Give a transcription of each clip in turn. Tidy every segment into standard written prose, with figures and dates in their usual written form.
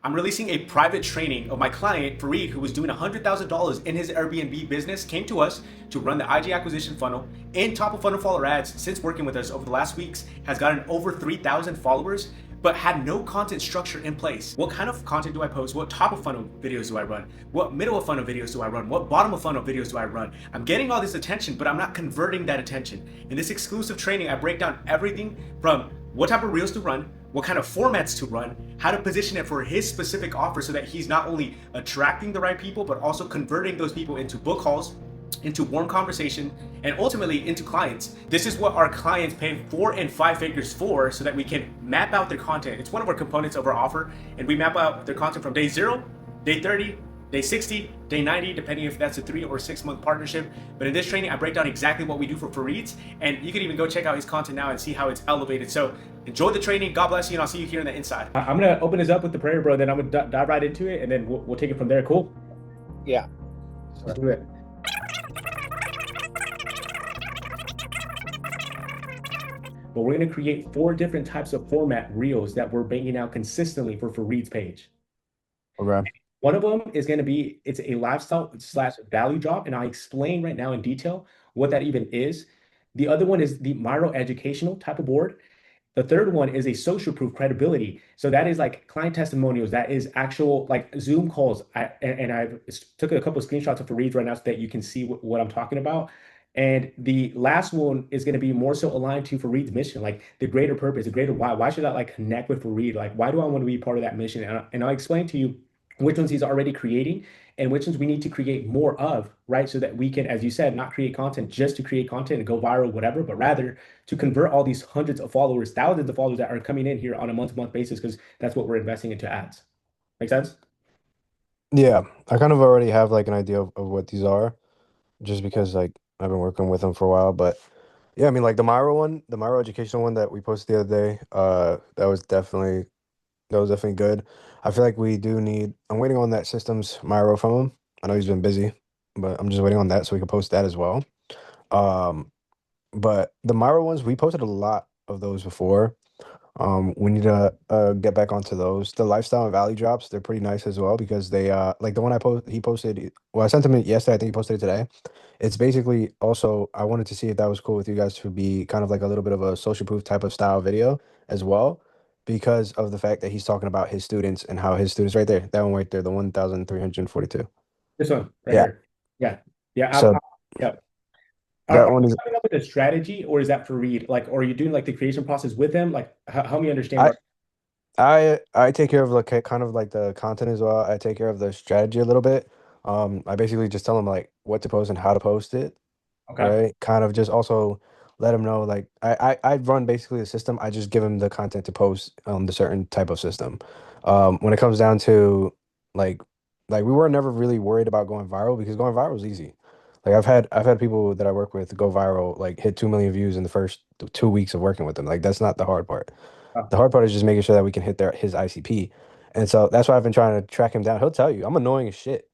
I'm releasing a private training of my client, Fareed, who was doing $100,000 in his Airbnb business, came to us to run the IG acquisition funnel and top of funnel follower ads since working with us over the last weeks, has gotten over 3,000 followers, but had no content structure in place. What kind of content do I post? What top of funnel videos do I run? What middle of funnel videos do I run? What bottom of funnel videos do I run? I'm getting all this attention, but I'm not converting that attention. In this exclusive training, I break down everything from what type of reels to run, what kind of formats to run, how to position it for his specific offer so that he's not only attracting the right people, but also converting those people into book hauls, into warm conversation, and ultimately into clients. This is what our clients pay 4 and 5 figures for so that we can map out their content. It's one of our components of our offer, and we map out their content from day 0, day 30, day 60, day 90, depending if that's a 3 or 6 month partnership. But in this training, I break down exactly what we do for Fareed's, and you can even go check out his content now and see how it's elevated. So enjoy the training. God bless you, and I'll see you here on the inside. I'm gonna open this up with the prayer, bro. Then I'm gonna dive right into it, and then we'll take it from there. Cool? Yeah. Let's do it. But we're gonna create 4 different types of format reels that we're banging out consistently for Fareed's page. Okay. One of them is going to be, it's a lifestyle / value drop, and I'll explain right now in detail what that even is. The other one is the Miro educational type of board. The third one is a social proof credibility. So that is like client testimonials. That is actual like Zoom calls. I took a couple of screenshots of Fareed right now so that you can see what I'm talking about. And the last one is going to be more so aligned to Fareed's mission, like the greater purpose, the greater why. Why should I like connect with Fareed? Like, why do I want to be part of that mission? And I'll explain to you which ones he's already creating and which ones we need to create more of, right? So that we can, as you said, not create content just to create content and go viral, whatever, but rather to convert all these hundreds of followers, thousands of followers that are coming in here on a month-to-month basis, because that's what we're investing into ads. Make sense? Yeah, I kind of already have like an idea of what these are, just because like I've been working with them for a while. But yeah, I mean like the Miro one, the Miro educational one that we posted the other day, that was definitely good. I feel like we do need. I'm waiting on that systems Miro from him. I know he's been busy, but I'm just waiting on that so we can post that as well. Um, but the Miro ones, we posted a lot of those before. We need to get back onto those. The lifestyle and value drops, they're pretty nice as well because they like the one he posted. Well, I sent him it yesterday. I think he posted it today. It's basically also I wanted to see if that was cool with you guys to be kind of like a little bit of a social proof type of style video as well, because of the fact that he's talking about his students and how his students right there, that one right there, the 1,342. This one right Yeah. here. Yeah. Yeah. So Yeah. that Are one you is coming up with a strategy, or is that Fareed? Like, or are you doing like the creation process with him? Like, help me understand I what. I take care of like kind of like the content as well. I take care of the strategy a little bit. I basically just tell him like what to post and how to post it, Okay. right? Kind of just also let him know like I run basically the system. I just give him the content to post on the certain type of system. When it comes down to like we were never really worried about going viral because going viral is easy. Like I've had people that I work with go viral, like hit 2 million views in the first 2 weeks of working with them. Like that's not the hard part. Oh, The hard part is just making sure that we can hit his ICP. And so that's why I've been trying to track him down. He'll tell you, I'm annoying as shit.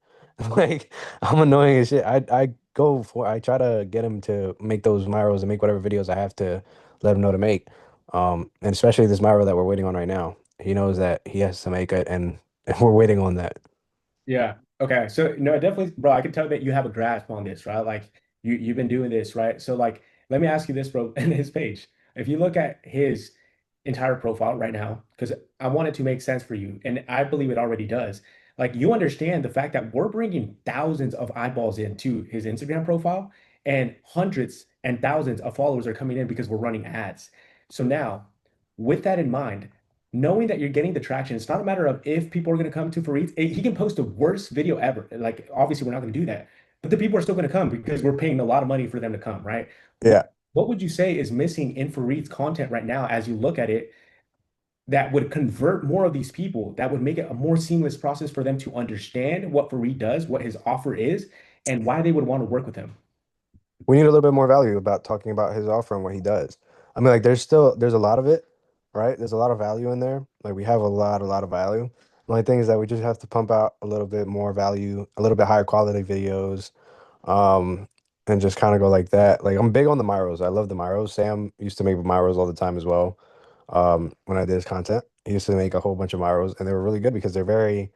Like I'm annoying as shit. I try to get him to make those Myros and make whatever videos I have to let him know to make. And especially this Myro that we're waiting on right now. He knows that he has to make it and we're waiting on that. yeah. Okay. So no, definitely, bro. I can tell that you have a grasp on this, right? Like you've been doing this, right? So like, let me ask you this, bro. In his page, if you look at his entire profile right now, because I want it to make sense for you, and I believe it already does. Like you understand the fact that we're bringing thousands of eyeballs into his Instagram profile, and hundreds and thousands of followers are coming in because we're running ads. So now, with that in mind, knowing that you're getting the traction, it's not a matter of if people are going to come to Fareed. He can post the worst video ever. Like, obviously, we're not going to do that, but the people are still going to come because we're paying a lot of money for them to come, right? Yeah. What would you say is missing in Fareed's content right now as you look at it that would convert more of these people, that would make it a more seamless process for them to understand what Fareed does, what his offer is, and why they would want to work with him? We need a little bit more value about talking about his offer and what he does. I mean, like there's a lot of it, right? There's a lot of value in there. Like we have a lot of value. The only thing is that we just have to pump out a little bit more value, a little bit higher quality videos, um, and just kind of go like that. Like I'm big on the Myros. I love the Myros. Sam used to make Myros all the time as well. when I did his content. He used to make a whole bunch of Miros, and they were really good because they're very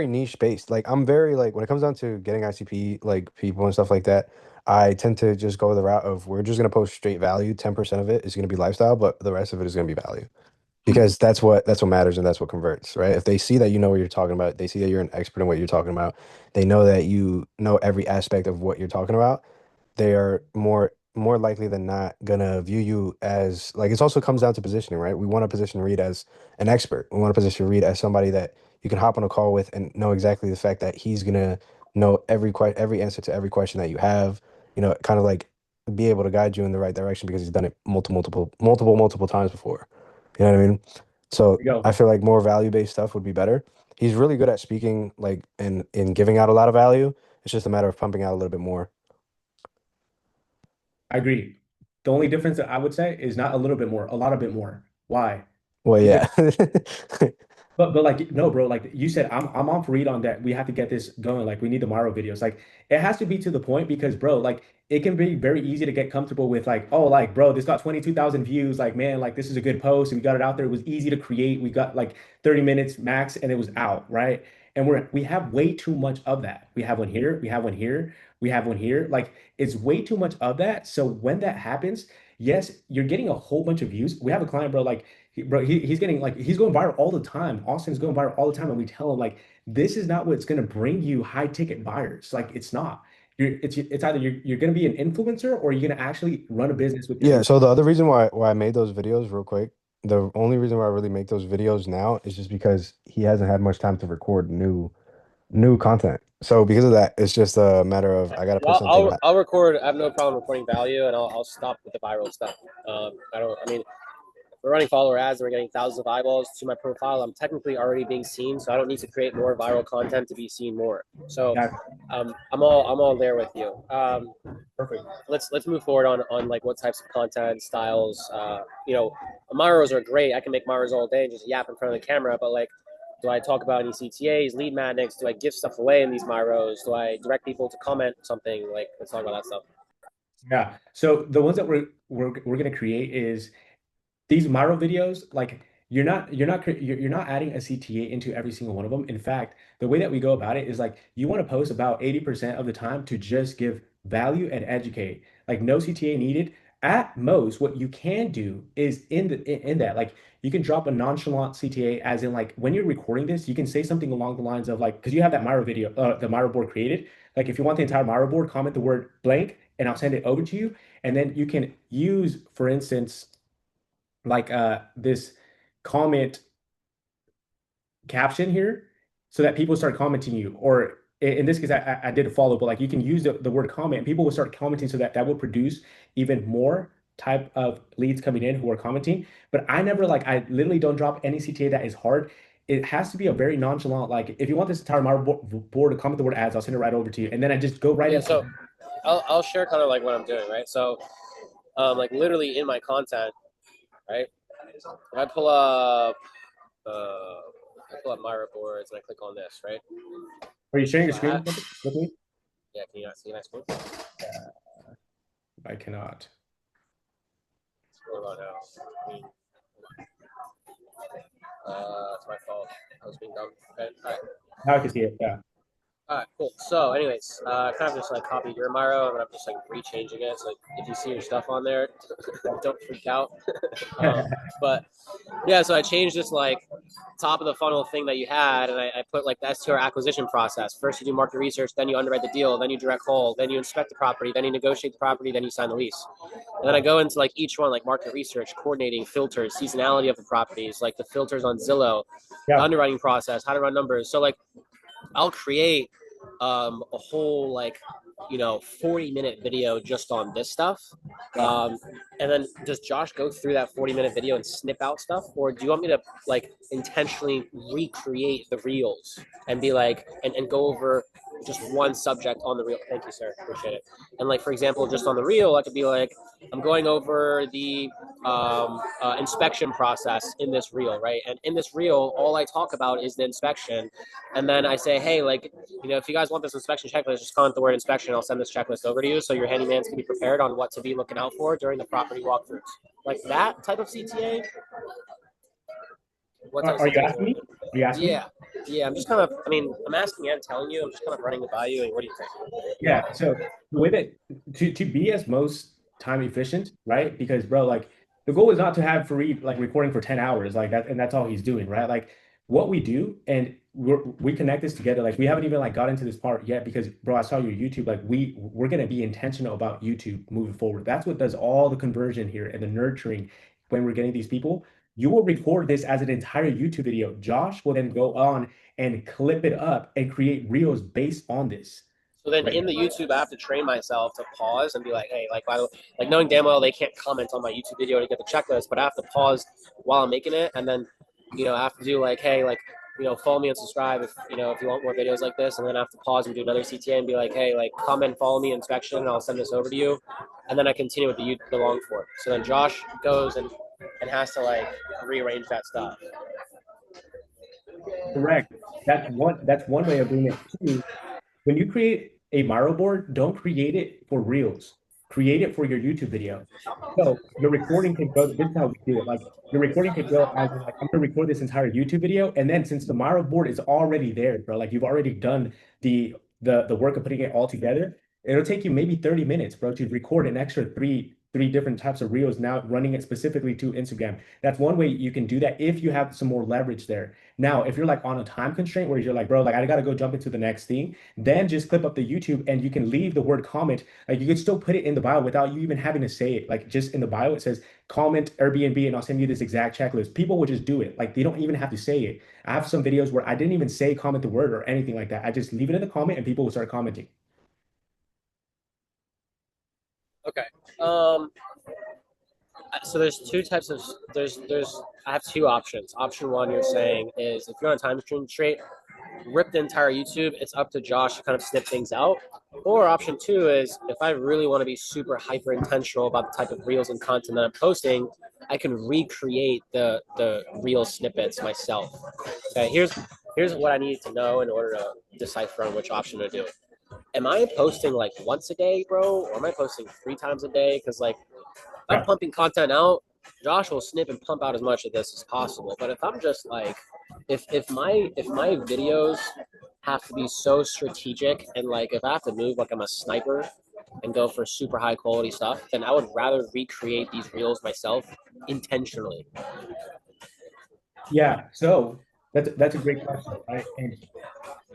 niche based. Like I'm very like when it comes down to getting ICP like people and stuff like that, I tend to just go the route of we're just gonna post straight value. 10% of it is gonna be lifestyle, but the rest of it is gonna be value. Because that's what matters and that's what converts, right? If they see that you know what you're talking about, they see that you're an expert in what you're talking about, they know that you know every aspect of what you're talking about, they are more likely than not gonna view you as like it also comes down to positioning, right? We want to position Reed as an expert. We want to position Reed as somebody that you can hop on a call with and know exactly the fact that he's gonna know every answer to every question that you have, kind of like be able to guide you in the right direction because he's done it multiple times before. You know what I mean? So There you go. I feel like more value-based stuff would be better. He's really good at speaking like and in giving out a lot of value. It's just a matter of pumping out a little bit more. I agree. The only difference that I would say is not a little bit more, a lot of bit more. Why? Well, Because yeah. but like no, bro. Like you said, I'm on for read on that. We have to get this going. Like we need the Maro videos. Like it has to be to the point because, bro, like it can be very easy to get comfortable with like, oh, like bro, this got 22,000 views. Like man, like this is a good post. And we got it out there. It was easy to create. We got like 30 minutes max, and it was out, right? And we have way too much of that. We have one here. We have one here. We have one here. Like it's way too much of that. So when that happens, yes, you're getting a whole bunch of views. We have a client, bro. Like he's getting like he's going viral all the time. Austin's going viral all the time, and we tell him like this is not what's going to bring you high ticket buyers. Like it's not. It's either you're going to be an influencer or you're going to actually run a business with your Yeah, own. so the other reason why I made those videos real quick, the only reason why I really make those videos now is just because he hasn't had much time to record new content. So because of that, it's just a matter of I gotta put Well, something out. I'll record. I have no problem recording value, and I'll stop with the viral stuff. I don't. I mean, if we're running follower ads and we're getting thousands of eyeballs to my profile, I'm technically already being seen, so I don't need to create more viral content to be seen more. So, Exactly. I'm all there with you. Perfect. Let's move forward on like what types of content styles. Myros are great. I can make Myros all day and just yap in front of the camera, but like. Do I talk about any CTAs, lead magnets? Do I give stuff away in these Myros? Do I direct people to comment something? Like, let's talk about that stuff. Yeah. So the ones that we're going to create is these Miro videos, like you're not adding a CTA into every single one of them. In fact, the way that we go about it is like you want to post about 80% of the time to just give value and educate. Like no CTA needed. At most, what you can do is in that, like you can drop a nonchalant CTA as in like when you're recording this, you can say something along the lines of like, because you have that Miro video, the Miro board created. Like if you want the entire Miro board, comment the word blank and I'll send it over to you. And then you can use, for instance, like this comment caption here so that people start commenting you or in this case I did a follow but like you can use the word comment and people will start commenting so that that will produce even more type of leads coming in who are commenting but I never like I literally don't drop any CTA that is hard. It has to be a very nonchalant like if you want this entire board to comment the word ads I'll send it right over to you and then I just go right Yeah, into so I'll share kind of like what I'm doing, right? So, like literally in my content, right? If I pull up my reports and I click on this, right? are you sharing your So screen with me? yeah, can you not see my screen? I cannot. What about now? I mean, it's my fault. I was being dumb. Okay, all right. Now I can see it. Yeah. All right, cool. So, anyways, kind of just like copied your Miro, and I'm just like rechanging it. So, if you see your stuff on there, don't freak out. But yeah, so I changed this like top of the funnel thing that you had, and I put like the STR acquisition process. First, you do market research, then you underwrite the deal, then you direct call, then you inspect the property, then you negotiate the property, then you sign the lease. And then I go into like each one, like market research, coordinating, filters, seasonality of the properties, like the filters on Zillow, the Yeah. underwriting process, how to run numbers. So like I'll create a whole like 40-minute video just on this stuff. Yeah. And then does Josh go through that 40-minute video and snip out stuff, or do you want me to like intentionally recreate the reels and be like and go over just one subject on the reel? Thank you, sir. Appreciate it. And like for example, just on the reel, I could be like, I'm going over the inspection process in this reel, right? And in this reel, all I talk about is the inspection, and then I say, hey, like, if you guys want this inspection checklist, just comment the word inspection. I'll send this checklist over to you so your handymans can be prepared on what to be looking out for during the property walkthroughs. Like that type of CTA, what type of Are stuff you are you asking doing? me? Are you asking me? Yeah. Yeah, I'm just kind of, I mean, I'm asking and telling you, I'm just kind of running it by you, and what do you think? Yeah. So the way that to be as most time efficient, right? Because bro, like the goal is not to have Fareed like recording for 10 hours, like that, and that's all he's doing, right? Like what we do, and we connect this together. Like we haven't even like got into this part yet because bro, I saw your YouTube. Like we're gonna be intentional about YouTube moving forward. That's what does all the conversion here and the nurturing when we're getting these people. You will record this as an entire YouTube video. Josh will then go on and clip it up and create reels based on this. So then Right. in the YouTube, I have to train myself to pause and be like, hey, like, by the, like knowing damn well they can't comment on my YouTube video to get the checklist, but I have to pause while I'm making it, and then, I have to do like, hey, like, follow me and subscribe if you want more videos like this, and then I have to pause and do another CTA and be like, hey, like, comment, follow me, inspection, and I'll send this over to you, and then I continue with the long form. So then Josh goes and has to like rearrange that stuff. Correct. That's one way of doing it. Two, when you create a Miro board, don't create it for Reels. Create it for your YouTube video. So your recording can go, this is how we do it. Like your recording could go as in, like, I'm gonna record this entire YouTube video. And then since the Miro board is already there, bro, like you've already done the work of putting it all together, it'll take you maybe 30 minutes, bro, to record an extra three different types of reels now running it specifically to Instagram. That's one way you can do that if you have some more leverage there. Now, if you're like on a time constraint where you're like, bro, like I gotta go jump into the next thing, then just clip up the YouTube and you can leave the word comment. Like you can still put it in the bio without you even having to say it. Like just in the bio, it says comment Airbnb and I'll send you this exact checklist. People will just do it. Like they don't even have to say it. I have some videos where I didn't even say comment the word or anything like that. I just leave it in the comment and people will start commenting. Okay. So there's two types of there's I have two options. Option one, you're saying, is if you're on a time constraint, rip the entire YouTube. It's up to Josh to kind of snip things out. Or option two is if I really want to be super hyper intentional about the type of reels and content that I'm posting, I can recreate the reel snippets myself. Okay, here's what I need to know in order to decipher on which option to do. Am I posting like once a day, bro, or am I posting 3 times a day? Because like I'm Yeah. pumping content out, Josh will snip and pump out as much of this as possible. But if I'm just like, if my videos have to be so strategic, and like if I have to move like I'm a sniper and go for super high quality stuff, then I would rather recreate these reels myself intentionally. Yeah. So that's a great question, right? And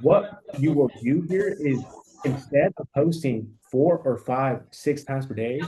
what you will do here is instead of posting 4 or 5, 6 times per day,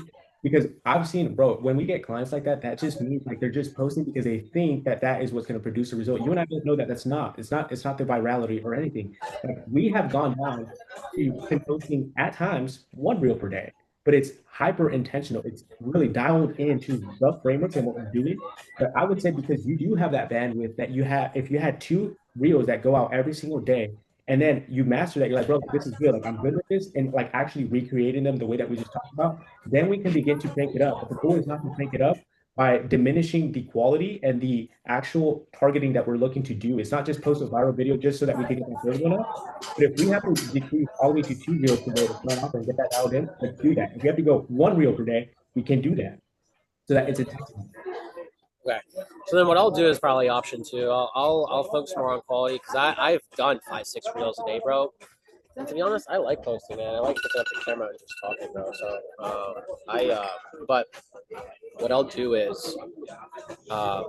because I've seen, bro, when we get clients like that, that just means like they're just posting because they think that that is what's going to produce a result. You and I both know that that's not. It's not the virality or anything. Like we have gone down to posting at times one reel per day, but it's hyper intentional. It's really dialed into the framework and what we're doing. But I would say because you do have that bandwidth that you have, if you had 2 reels that go out every single day, and then you master that, you're like, bro, this is good. Like I'm good with this, and like actually recreating them the way that we just talked about, then we can begin to crank it up. But the goal is not to crank it up by diminishing the quality and the actual targeting that we're looking to do. It's not just post a viral video just so that we can get that third one up. But if we have to decrease all the way to 2 reels per day to start off and get that dialed in, let's do that. If we have to go 1 reel per day, we can do that. So that it's intentional. Okay. So then what I'll do is probably option two. I'll focus more on quality because I've done 5, 6 reels a day, bro. And to be honest, I like posting, man. I like picking up the camera and just talking, bro. So but what I'll do is uh,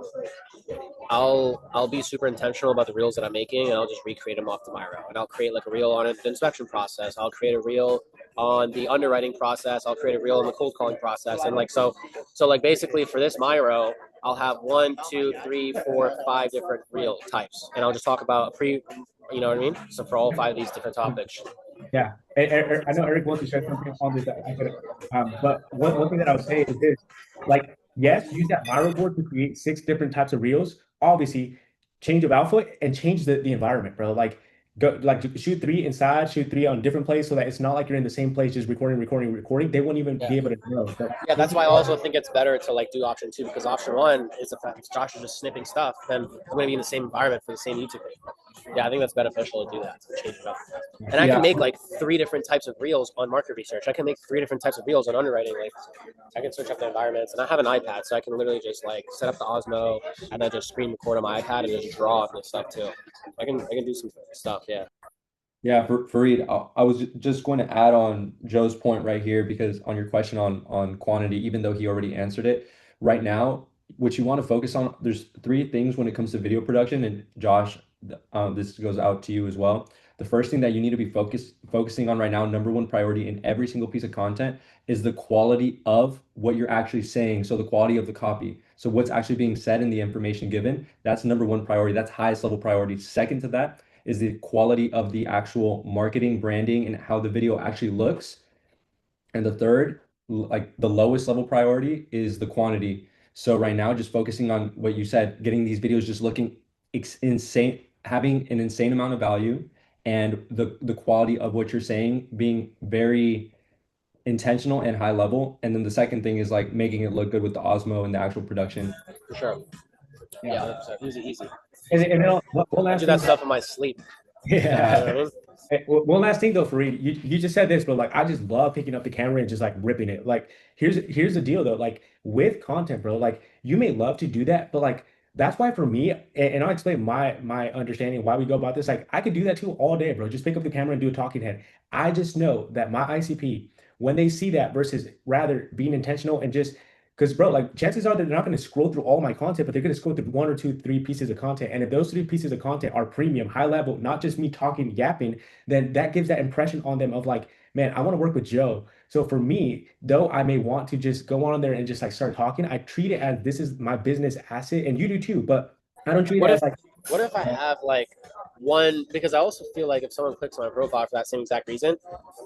I'll be super intentional about the reels that I'm making, and I'll just recreate them off the Miro. And I'll create like a reel on the inspection process. I'll create a reel on the underwriting process. I'll create a reel on the cold calling process. And like so like basically for this Miro, I'll have 1, 2, 3, 4, 5 different reel types, and I'll just talk about you know what I mean? So for all 5 of these different topics. Yeah, I know Eric wants to share something on this. But one thing that I would say is this: like, yes, use that Miro board to create 6 different types of reels. Obviously, change of alpha and change the environment, bro. Like, go like shoot 3 inside, shoot 3 on different place, so that it's not like you're in the same place just recording. They won't even be able to know. But Yeah, that's why I also think it's better to like do option two, because option one is if Josh is just snipping stuff, then I'm gonna be in the same environment for the same YouTube video. Yeah, I think that's beneficial to do that, to change it up. And I can make like 3 different types of reels on market research. I can make 3 different types of reels on underwriting. Like I can switch up the environments, and I have an iPad, so I can literally just like set up the Osmo and then just screen record on my iPad and just draw up this stuff too. I can do some stuff. Yeah. Yeah, Fareed, I was just going to add on Joe's point right here because on your question on quantity, even though he already answered it, right now, what you want to focus on, there's 3 things when it comes to video production, and Josh, this goes out to you as well. The first thing that you need to be focusing on right now, number one priority in every single piece of content, is the quality of what you're actually saying. So the quality of the copy. So what's actually being said and the information given, that's number one priority. That's highest level priority. Second to that is the quality of the actual marketing, branding, and how the video actually looks. And the third, like the lowest level priority, is the quantity. So right now, just focusing on what you said, getting these videos just looking insane, having an insane amount of value, and the quality of what you're saying being very intentional and high level. And then the second thing is like making it look good with the Osmo and the actual production. For sure. Yeah, 100%. Easy. And then one I last do that thing. stuff in my sleep. You know what I Yeah. mean? One last thing though, Fareed, you just said this, but like I just love picking up the camera and just like ripping it. Like here's the deal though, like with content, bro, like you may love to do that, but like that's why for me, and I'll explain my understanding why we go about this. Like I could do that too all day, bro. Just pick up the camera and do a talking head. I just know that my ICP, when they see that versus rather being intentional and just because, bro, like chances are they're not going to scroll through all my content, but they're going to scroll through 1 or 2, 3 pieces of content. And if those 3 pieces of content are premium, high level, not just me talking, yapping, then that gives that impression on them of like, man, I want to work with Joe. So for me, though, I may want to just go on there and just like start talking. I treat it as this is my business asset, and you do too. But I don't treat it What as if like, what if I have like one, because I also feel like if someone clicks on my profile for that same exact reason,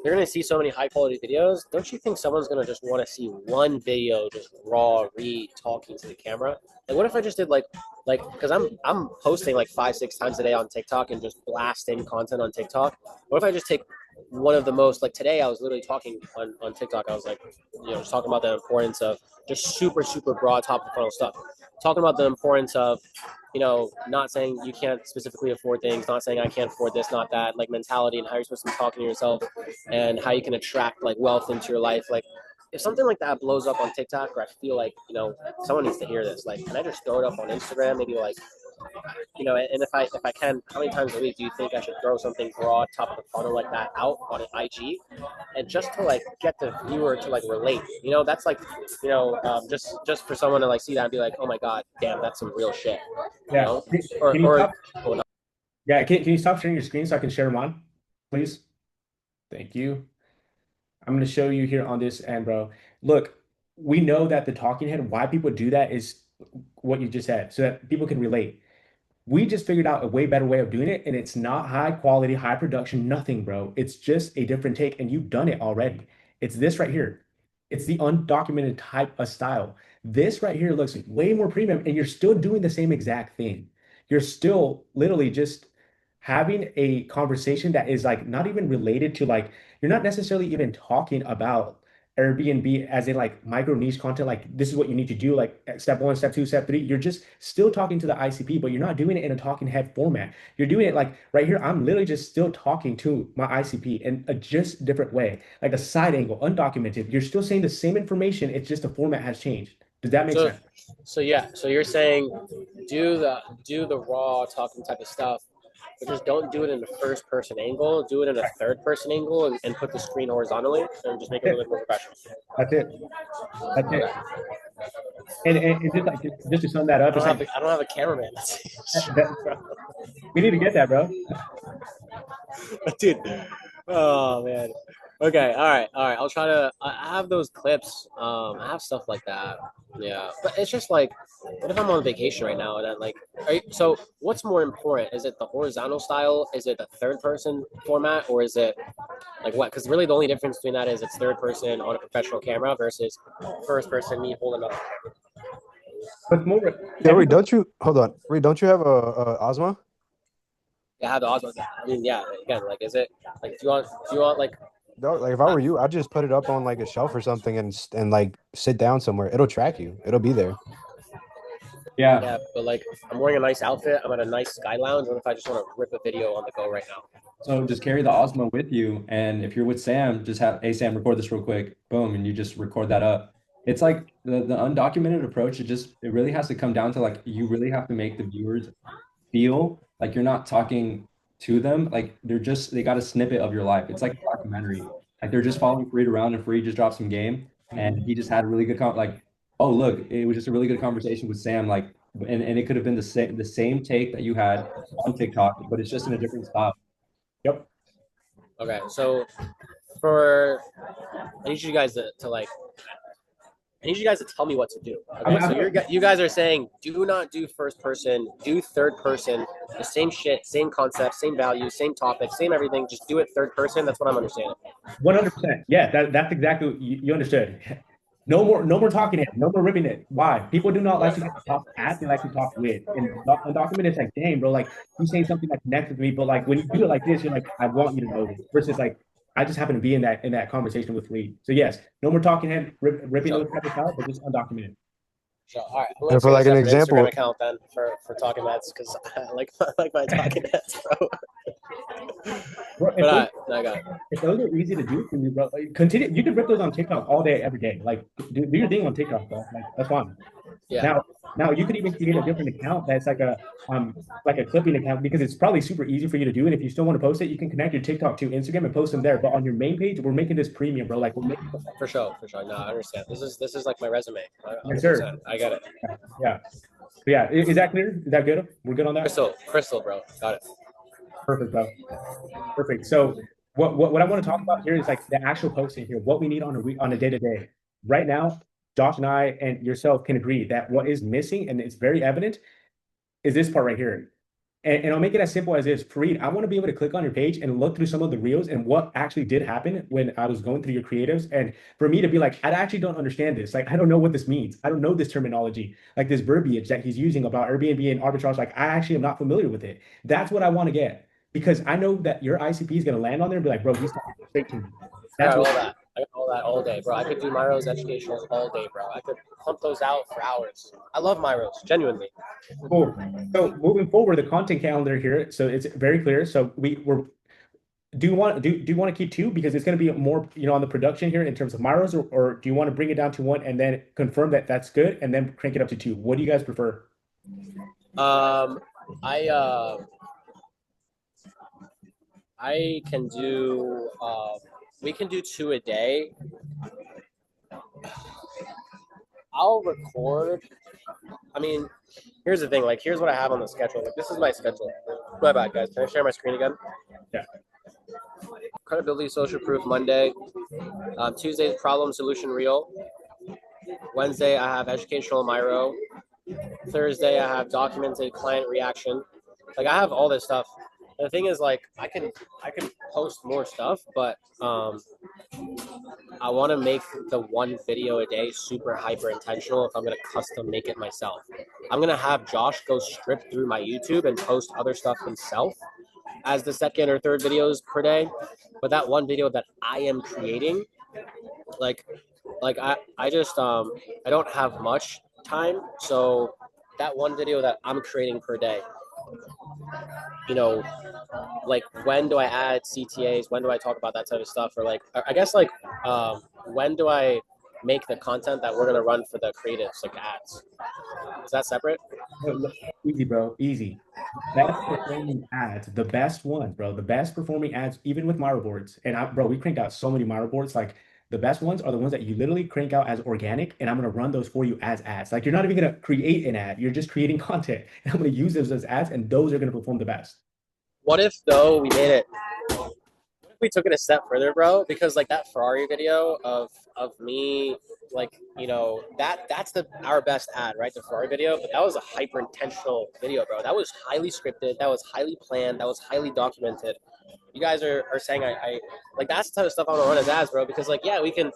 they're gonna see so many high quality videos. Don't you think someone's gonna just want to see one video just raw Reed talking to the camera? Like what if I just did like because I'm posting like 5 6 times a day on TikTok and just blasting content on TikTok. What if I just take one of the most, like today I was literally talking on TikTok. I was like, just talking about the importance of just super broad top of the funnel stuff. Talking about the importance of not saying you can't specifically afford things, not saying I can't afford this, not that, like mentality and how you're supposed to be talking to yourself and how you can attract like wealth into your life. Like if something like that blows up on TikTok, or I feel like, someone needs to hear this, like, can I just throw it up on Instagram? Maybe like, and if I can, how many times a week do you think I should throw something broad, top of the funnel like that out on an IG, and just to like get the viewer to like relate? That's like, just for someone to like see that and be like, oh my god, damn, that's some real shit. yeah. Or Can you or stop? oh, no. Yeah, can you stop sharing your screen so I can share mine, please? Thank you. I'm going to show you here on this end, bro. Look, we know that the talking head, why people do that is what you just said, so that people can relate. We just figured out a way better way of doing it, and it's not high quality, high production, nothing, bro. It's just a different take, and you've done it already. It's this right here. It's the undocumented type of style. This right here looks way more premium, and you're still doing the same exact thing. You're still literally just having a conversation that is like not even related to like you're not necessarily even talking about Airbnb as in like micro niche content, like this is what you need to do, like step 1, step 2, step 3. You're just still talking to the ICP, but you're not doing it in a talking head format. You're doing it like right here. I'm literally just still talking to my ICP in a just different way, like a side angle, undocumented. You're still saying the same information. It's just the format has changed. Does that make so sense? so yeah, so you're saying do the raw talking type of stuff, but just don't do it in the first person angle. Do it in a third person angle, and put the screen horizontally and just make it a little bit more professional. That's it. That's it. And just like just to sum that up, it's like I don't have a cameraman. we need to get that, bro. Dude. Oh man. Okay. All right. I'll try to. I have those clips. I have stuff like that. Yeah, but it's just like, what if I'm on vacation right now and then like, so what's more important? Is it the horizontal style? Is it the third person format, or is it like what? Because really, the only difference between that is it's third person on a professional camera versus first person me holding up. But more, Yeah, Reed, don't you hold on? Reed, don't you have a Osmo? Yeah, how the odds? I mean, yeah. Again, like, is it like do you want like No, like if I were you, I'd just put it up on like a shelf or something and like sit down somewhere. It'll track you. It'll be there. Yeah. Yeah, but like I'm wearing a nice outfit. I'm at a nice sky lounge. What if I just want to rip a video on the go right now? So just carry the Osmo with you, and if you're with Sam, just have, hey Sam, record this real quick, boom, and you just record that up. It's like the undocumented approach. It really has to come down to like you really have to make the viewers feel like you're not talking to them, like they got a snippet of your life. It's like a documentary. Like they're just following Fareed around, and Fareed just dropped some game, and he just had a really good like, oh look, it was just a really good conversation with Sam, like, and it could have been the same take that you had on TikTok, but it's just in a different style. Yep. Okay, so for I need you guys to like I need you guys to tell me what to do. Okay, so you guys are saying do not do first person, do third person, the same shit, same concept, same value, same topic, same everything. Just do it third person. That's what I'm understanding. 100%. Yeah, that's exactly what you understood. No more talking it. No more ripping it. Why? People do not like to talk at, they like to talk with. And undocumented, it's like, dang, bro, like you saying something that connects with me, but like when you do it like this, you're like, I want you to know this. Versus like, I just happen to be in that conversation with Lee. So yes, no more talking head, ripping those type of style, but just undocumented. So, all right, who And wants for to like set an up example, Instagram account then for talking heads because I like my talking heads, bro. Bro, But I got it. if those are easy to do for you, bro, like, continue. You can rip those on TikTok all day, every day. Like, do your thing on TikTok, bro. Like, that's fine. Yeah. Now you could even create a different account that's like a clipping account because it's probably super easy for you to do. And if you still want to post it, you can connect your TikTok to Instagram and post them there. But on your main page, we're making this premium, bro. Like, we're making For sure. No, I understand. This is like my resume. yes, 100%. sir. I got it. Yeah. Yeah. Is that clear? Is that good? We're good on that? Crystal, bro. Got it. Perfect, bro. Perfect. So what I want to talk about here is like the actual posting here, what we need on a week on a day-to-day. Right now, Josh and I and yourself can agree that what is missing, and it's very evident, is this part right here. And I'll make it as simple as this. Fareed, I want to be able to click on your page and look through some of the reels and what actually did happen when I was going through your creatives. And for me to be like, I actually don't understand this. Like, I don't know what this means. I don't know this terminology, like this verbiage that he's using about Airbnb and arbitrage. Like, I actually am not familiar with it. That's what I want to get because I know that your ICP is going to land on there and be like, bro, he's talking straight to me. I got all that all day, bro. I could do Miro's educationals all day, bro. I could pump those out for hours. I love Miro's, genuinely. Cool. So moving forward, the content calendar here. So it's very clear. So we're do you want to keep two because it's going to be more on the production here in terms of Miro's, or do you want to bring it down to one and then confirm that that's good and then crank it up to two? What do you guys prefer? I can do we can do 2 a day. I'll record. I mean, here's the thing. Like, here's what I have on the schedule. Like, this is my schedule. My bad, guys. Can I share my screen again? Yeah. Credibility, social proof Monday. Tuesday, problem solution reel. Wednesday, I have educational Miro. Thursday, I have documented client reaction. Like, I have all this stuff. The thing is, like, I can post more stuff, but I want to make the one video a day super hyper intentional if I'm going to custom make it myself. I'm going to have Josh go strip through my YouTube and post other stuff himself as the second or third videos per day. But that one video that I am creating, like I just I don't have much time, so that one video that I'm creating per day, like when do I add CTAs? When do I talk about that type of stuff? Or like, I guess like, when do I make the content that we're gonna run for the creatives, like ads? Is that separate? Easy, bro. Easy. Best performing ads, the best ones, bro. The best performing ads, even with Miro boards. And bro, we cranked out so many Miro boards. Like the best ones are the ones that you literally crank out as organic, and I'm gonna run those for you as ads. Like you're not even gonna create an ad, you're just creating content, and I'm gonna use those as ads, and those are gonna perform the best. What if though we made it? What if we took it a step further, bro? Because like that Ferrari video of me, like that's our best ad, right? The Ferrari video, but that was a hyper intentional video, bro. That was highly scripted. That was highly planned. That was highly documented. You guys are saying I like that's the type of stuff I want to run as ads, bro. Because like yeah, we can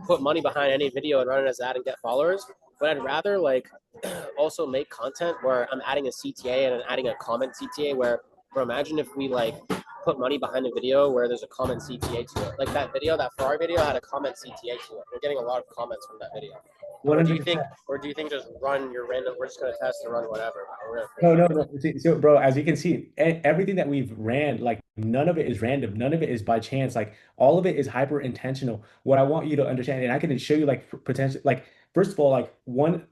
put money behind any video and run it as ad and get followers. But I'd rather like also make content where I'm adding a CTA and adding a comment CTA where. Bro, imagine if we like put money behind a video where there's a comment CTA to it. Like that video, that Ferrari video had a comment CTA to it. We're getting a lot of comments from that video. Or do you 100%. think, just run your random? We're just gonna test and run whatever. No. So, bro, as you can see, everything that we've ran, like none of it is random. None of it is by chance. Like all of it is hyper intentional. What I want you to understand, and I can show you like potential, like first of all, like one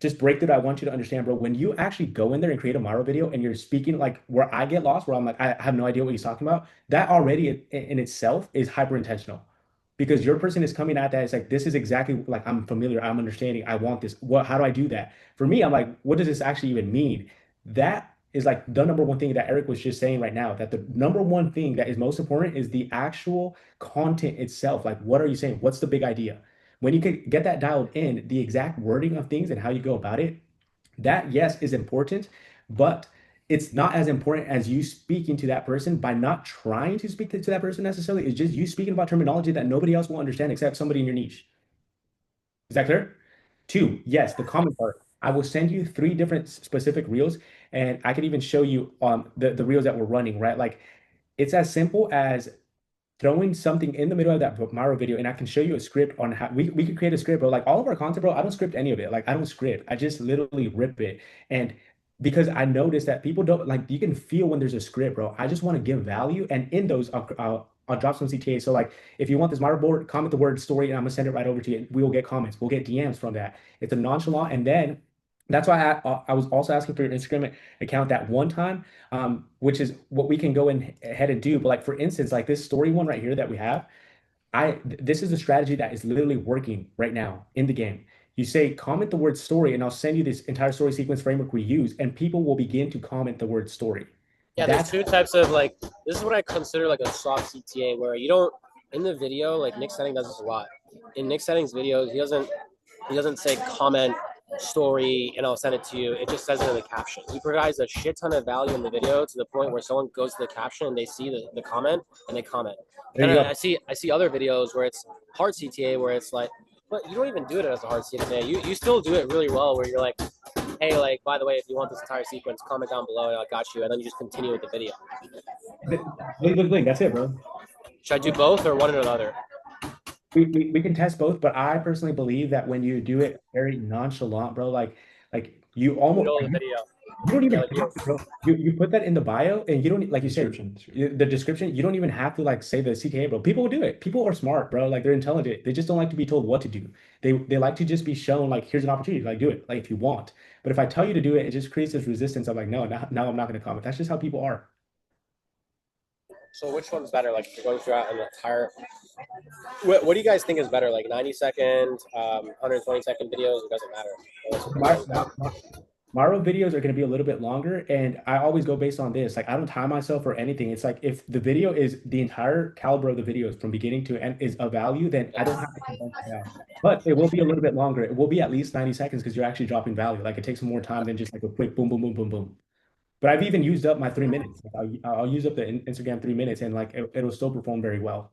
just breakthrough I want you to understand, bro. When you actually go in there and create a Miro video and you're speaking like where I get lost, where I'm like, I have no idea what he's talking about, that already in itself is hyper intentional. Because your person is coming at that, it's like this is exactly like I'm familiar, I'm understanding, I want this. How do I do that? For me, I'm like, what does this actually even mean? That is like the number one thing that Eric was just saying right now, that the number one thing that is most important is the actual content itself. Like, what are you saying? What's the big idea? When you can get that dialed in, the exact wording of things and how you go about it, that yes is important, but it's not as important as you speaking to that person by not trying to speak to that person necessarily. It's just you speaking about terminology that nobody else will understand except somebody in your niche. Is that clear? Two, yes, the comment part. I will send you 3 different specific reels, and I can even show you the reels that we're running, right? Like it's as simple as throwing something in the middle of that Miro video, and I can show you a script on how we could create a script, bro. Like all of our content, bro, I don't script any of it. Like I don't script. I just literally rip it. And because I noticed that people don't like you can feel when there's a script, bro. I just want to give value. And in those, I'll drop some CTAs. So like if you want this Miro board, comment the word story, and I'm gonna send it right over to you. We will get comments. We'll get DMs from that. It's a nonchalant, and then that's why I was also asking for your Instagram account that one time, which is what we can go in ahead and do. But like for instance, like this story one right here that we have, this is a strategy that is literally working right now in the game. You say comment the word story, and I'll send you this entire story sequence framework we use, and people will begin to comment the word story. Yeah, there's 2 types of like. This is what I consider like a soft CTA, where you don't in the video. Like Nick Setting does this a lot. In Nick Setting's videos, he doesn't say comment story and I'll send it to you. It just says it in the caption. He provides a shit ton of value in the video to the point where someone goes to the caption and they see the comment and they comment. And I see other videos where it's hard CTA where it's like, but you don't even do it as a hard CTA. You still do it really well where you're like, hey, like by the way, if you want this entire sequence, comment down below and I got you. And then you just continue with the video. That's it, bro. Should I do both or one or the other? We can test both, but I personally believe that when you do it very nonchalant, bro, like you almost Middle of the video. you don't even have to, bro. You put that in the bio, and you don't like you said the description. You don't even have to like say the CTA, bro. People will do it. People are smart, bro. Like they're intelligent. They just don't like to be told what to do. They like to just be shown like here's an opportunity, like do it, like if you want. But if I tell you to do it, it just creates this resistance. I'm like no, now I'm not going to comment. That's just how people are. So which one's better? Like if you're going throughout an entire. What do you guys think is better? Like 90-second, 120-second videos? It doesn't matter. Miro videos are going to be a little bit longer, and I always go based on this. Like I don't time myself or anything. It's like if the video is the entire caliber of the videos from beginning to end is of value, then I don't have to condense it down. But it will be a little bit longer. It will be at least 90 seconds because you're actually dropping value. Like it takes more time than just like a quick boom, boom, boom, boom, boom. But I've even used up my 3 minutes. Like, I'll use up the Instagram 3 minutes, and like it'll still perform very well.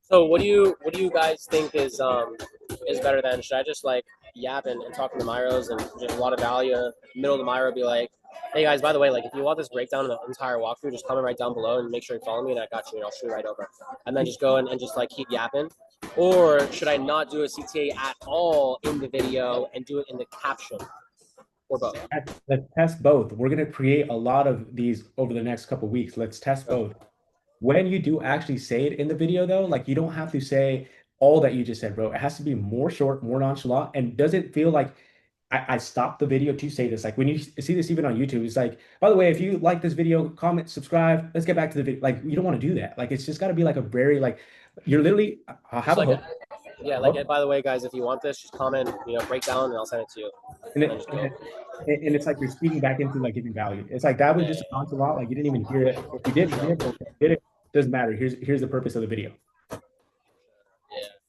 So what do you guys think is better then? Should I just like yap and talk to the Miros and just a lot of value? Middle of the Miro, be like, hey guys, by the way, like if you want this breakdown of the entire walkthrough, just comment right down below and make sure you follow me, and I got you, and I'll shoot right over. And then just go and just like keep yapping. Or should I not do a CTA at all in the video and do it in the caption? Or both? Let's test both. We're gonna create a lot of these over the next couple of weeks. Let's test both. When you do actually say it in the video, though, like you don't have to say all that you just said, bro. It has to be more short, more nonchalant, and doesn't feel like I stopped the video to say this. Like when you see this even on YouTube, it's like, by the way, if you like this video, comment, subscribe. Let's get back to the video. Like you don't want to do that. Like it's just got to be like a very like you're literally have like a hook. Yeah, like by the way, guys, if you want this, just comment, break down, and I'll send it to you. And it's like you're speaking back into like giving value. It's like that was just a nonchalant, like you didn't even hear it. If you didn't hear it, okay, did it, doesn't matter. Here's the purpose of the video. Yeah,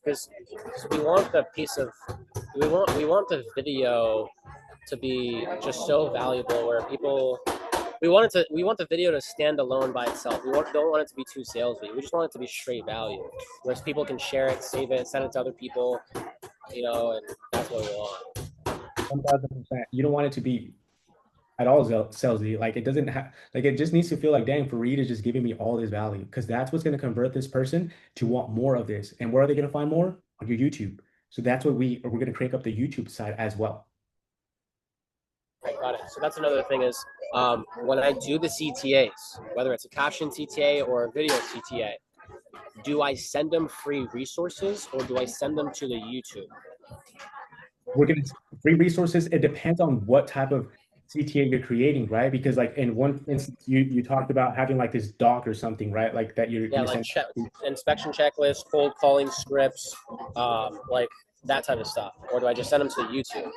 because we want the we want the video to be just so valuable where people. We want the video to stand alone by itself. Don't want it to be too salesy. We just want it to be straight value, where people can share it, save it, send it to other people, and that's what we want. 1,000%. You don't want it to be at all salesy. Like it doesn't have, like it just needs to feel like, dang, Fareed is just giving me all this value, because that's what's going to convert this person to want more of this. And where are they going to find more? On your YouTube. So that's what we're going to crank up the YouTube side as well. Right, got it. So that's another thing is when I do the CTAs, whether it's a caption CTA or a video CTA, do I send them free resources or do I send them to the YouTube? We're going to free resources. It depends on what type of CTA you're creating, right? Because like in one instance, you talked about having like this doc or something, right? Like that you're going to like send. inspection checklist, cold calling scripts, like that type of stuff, or do I just send them to YouTube?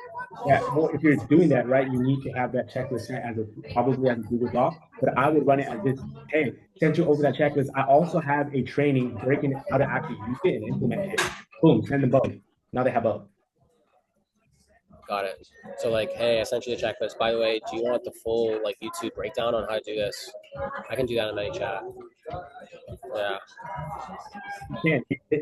Yeah, well, if you're doing that, right, you need to have that checklist set as probably as a Google Doc. But I would run it as this: hey, send you over that checklist. I also have a training breaking how to actually use it and implement it. Boom, send them both. Now they have both. Got it. So like, hey, I sent you the checklist. By the way, do you want the full like YouTube breakdown on how to do this? I can do that in ManyChat. Yeah. Yeah,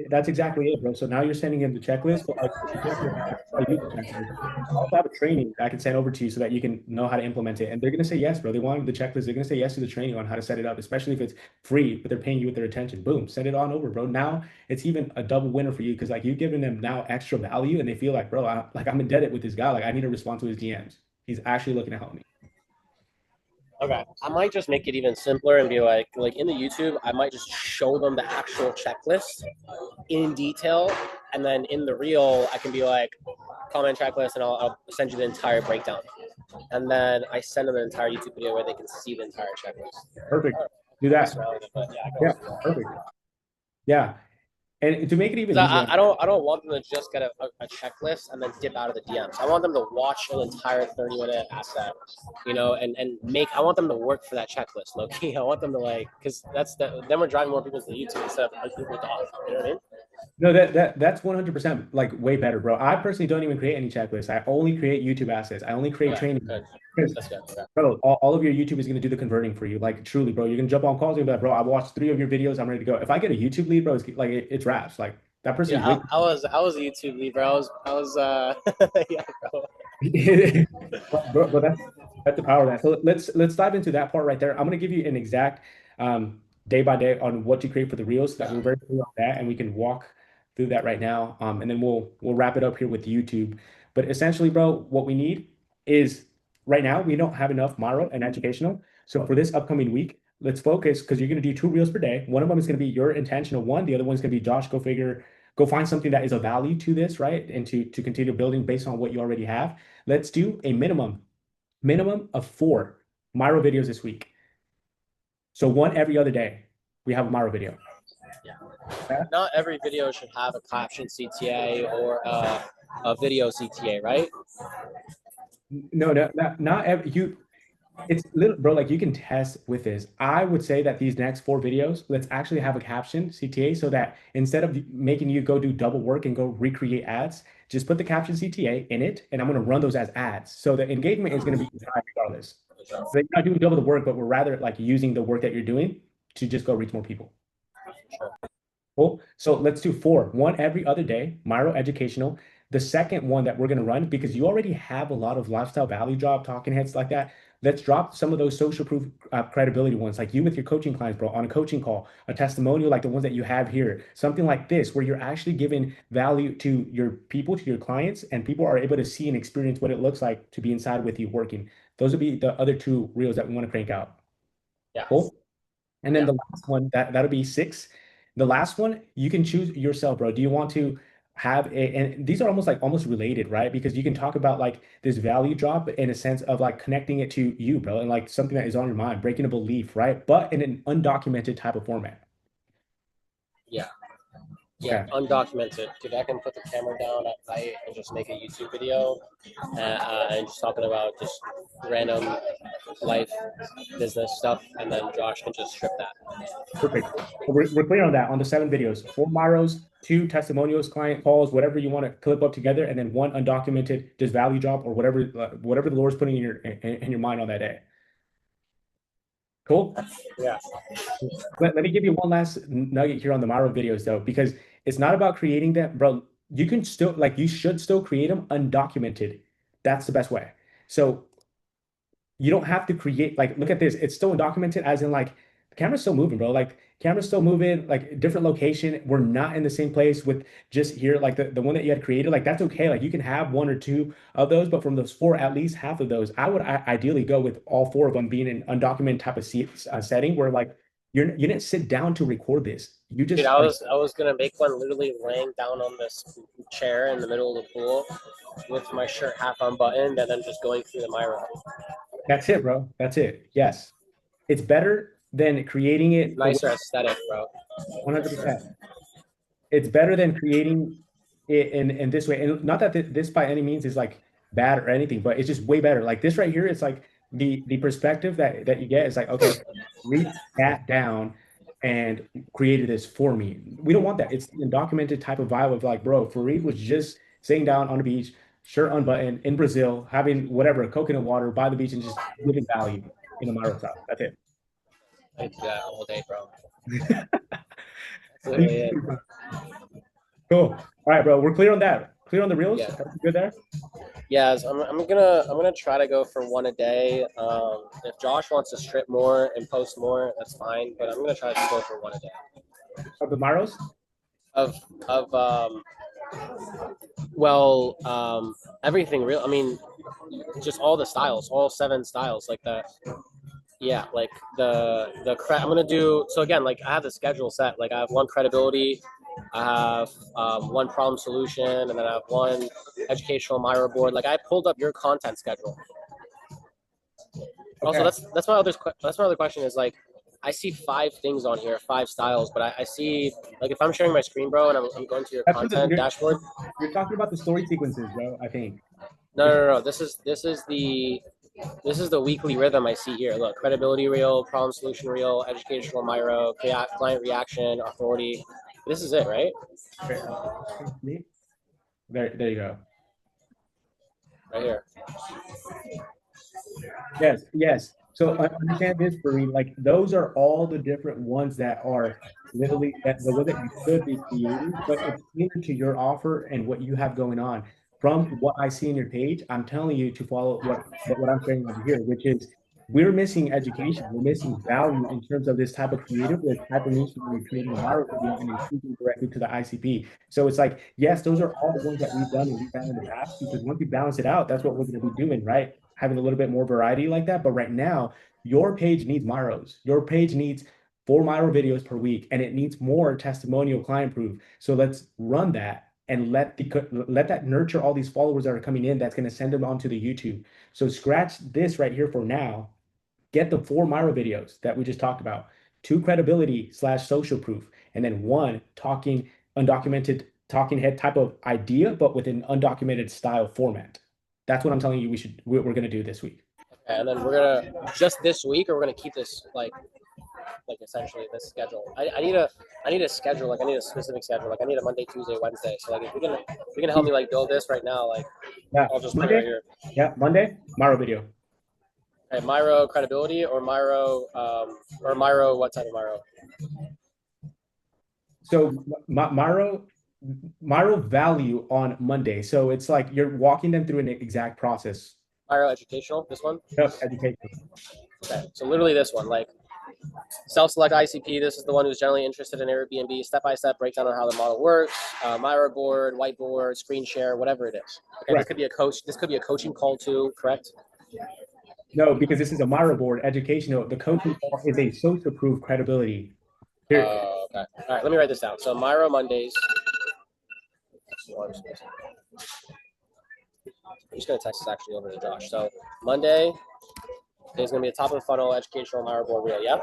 that's exactly it, bro. So now you're sending him the checklist, but like the checklist, I use the checklist. I also have a training that I can send over to you so that you can know how to implement it. And they're gonna say yes, bro. They want the checklist. They're gonna say yes to the training on how to set it up, especially if it's free, but they're paying you with their attention. Boom, send it on over, bro. Now it's even a double winner for you because like you've given them now extra value, and they feel like, bro, I'm indebted with this guy. Like I need to respond to his DMs. He's actually looking to help me. Okay. I might just make it even simpler and be like in the YouTube, I might just show them the actual checklist in detail, and then in the reel, I can be like, comment checklist, and I'll send you the entire breakdown. And then I send them an entire YouTube video where they can see the entire checklist. Perfect. Do that. Yeah, perfect. Yeah. And to make it even easier, I don't want them to just get a checklist and then dip out of the DMs. I want them to watch an entire 30-minute asset, you know, and I want them to work for that checklist, low key. I want them to like, because then we're driving more people to the YouTube instead of people to off. You know what I mean? No, that's 100% like way better, bro. I personally don't even create any checklists. I only create YouTube assets. I only create training. That's good. Okay. Bro, all of your YouTube is going to do the converting for you. Like truly, bro, you're going to jump on calls and be like, bro, I watched 3 of your videos. I'm ready to go. If I get a YouTube lead, bro, it's like it's raps. Like that person. Yeah, I was a YouTube lead, bro. I was yeah, bro. but that's the power of that. So let's dive into that part right there. I'm going to give you an exact day by day on what to create for the reels so that we're very clear on that, and we can walk through that right now. And then we'll wrap it up here with YouTube. But essentially, bro, what we need is right now we don't have enough Miro and educational. So for this upcoming week, let's focus because you're going to do 2 reels per day. One of them is going to be your intentional one. The other one's going to be Josh, go find something that is of value to this, right? And to continue building based on what you already have. Let's do a minimum of 4 Miro videos this week. So 1 every other day, we have a Miro video. Yeah. Not every video should have a caption CTA or a video CTA, right? No, not every you. It's little, bro. Like you can test with this. I would say that these next 4 videos, let's actually have a caption CTA so that instead of making you go do double work and go recreate ads, just put the caption CTA in it, and I'm going to run those as ads. So the engagement is going to be high regardless. So you're not doing double the work, but we're rather like using the work that you're doing to just go reach more people. Cool. So let's do 4. 1 every other day, Miro educational. The second one that we're going to run, because you already have a lot of lifestyle value drop talking heads like that. Let's drop some of those social proof credibility ones, like you with your coaching clients, bro, on a coaching call, a testimonial like the ones that you have here, something like this, where you're actually giving value to your people, to your clients, and people are able to see and experience what it looks like to be inside with you working. Those would be the other 2 reels that we want to crank out. Yeah. Cool. And then the last one, that'll be 6. The last one, you can choose yourself, bro. Do you want to have and these are almost related, right? Because you can talk about like this value drop in a sense of like connecting it to you, bro, and like something that is on your mind, breaking a belief, right? But in an undocumented type of format. Yeah. Yeah, okay. Undocumented. Dude, I can put the camera down at night and just make a YouTube video and just talking about just random life, business stuff, and then Josh can just strip that. Perfect. We're clear on that on the 7 videos. 4 Miros, 2 testimonials, client calls, whatever you want to clip up together, and then 1 undocumented, just value drop or whatever the Lord's putting in your mind on that day. Cool. Yeah. Let me give you one last nugget here on the Miro videos though, because it's not about creating them, bro. You can still you should still create them undocumented. That's the best way. So you don't have to create, like, look at this. It's still undocumented as in like camera's still moving, bro. Like camera's still moving, like different location. We're not in the same place with just here, like the one that you had created. Like that's okay. Like you can have one or two of those, but from those four, at least half of those, I would ideally go with all four of them being an undocumented type of setting where like you didn't sit down to record this. You just Dude, I was gonna make one literally laying down on this chair in the middle of the pool with my shirt half unbuttoned and then just going through the Miro. That's it, bro. That's it. Yes. It's better than creating it. Nicer aesthetic, bro. 100%. It's better than creating it in this way. And not that this by any means is like bad or anything, but it's just way better. Like this right here, it's like the perspective that you get is like, okay, read that down and created this for me. We don't want that. It's an undocumented type of vibe of like, bro, Fareed was just sitting down on the beach, shirt unbuttoned in Brazil, having whatever, coconut water by the beach and just giving value in a Miro style. That's it. I do that all day, bro. Cool. All right, bro. We're clear on that. Clear on the reels? Yeah. Good there? Yeah, I'm gonna try to go for one a day. If Josh wants to strip more and post more, that's fine. But I'm gonna try to go for one a day. Of the Miros? Of everything real. I mean, just all the styles, all 7 styles, like the. Yeah, like the I'm gonna do so again. Like I have the schedule set. Like I have one credibility, I have one problem solution, and then I have one educational Miro board. Like I pulled up your content schedule. Okay. Also, that's my other question is like I see 5 things on here, 5 styles, but I see like if I'm sharing my screen, bro, and I'm going to your content dashboard. You're talking about the story sequences, bro. I think. No. This is the weekly rhythm I see here. Look, credibility reel, problem solution reel, educational Miro, client reaction, authority. This is it, right? There you go. Right here. Yes. So I understand this, Fareed. Like those are all the different ones that are literally the way that you should be creating, but it's tailored to your offer and what you have going on. From what I see in your page, I'm telling you to follow what I'm saying over here, which is we're missing education. We're missing value in terms of this type of creative, this type of niche where we're creating a viral video and speaking directly to the ICP. So it's like, yes, those are all the ones that we've done and we've done in the past, because once we balance it out, that's what we're going to be doing, right? Having a little bit more variety like that. But right now, your page needs Miros. Your page needs 4 Miro videos per week, and it needs more testimonial client proof. So let's run that. And let that nurture all these followers that are coming in. That's going to send them onto the YouTube. So scratch this right here for now. Get the 4 Miro videos that we just talked about, 2 credibility / social proof, and then 1 undocumented talking head type of idea, but with an undocumented style format. That's what I'm telling you we're going to do this week. Okay, and then we're gonna just this week, or we're gonna keep this like essentially this schedule. I need a schedule, like I need a specific schedule, like I need a Monday, Tuesday, Wednesday. So like if you can help me like build this right now, like yeah, I'll just put it right here. Yeah, Monday, Miro video. Okay, Miro credibility or Miro what type of Miro? So Miro value on Monday. So it's like you're walking them through an exact process. Miro educational, this one? Yep, education. Okay, so literally this one, like self-select ICP, this is the one who's generally interested in Airbnb, step-by-step breakdown on how the model works, Miro board, whiteboard, screen share, whatever it is. Okay, right. This could be a coaching call too, correct? No, because this is a Miro board, educational. The coaching call is a social proof credibility. Okay. All right, let me write this down. So Miro Mondays. I'm just going to text this actually over to Josh. So Monday is going to be a top of the funnel educational Miro board reel. Yeah.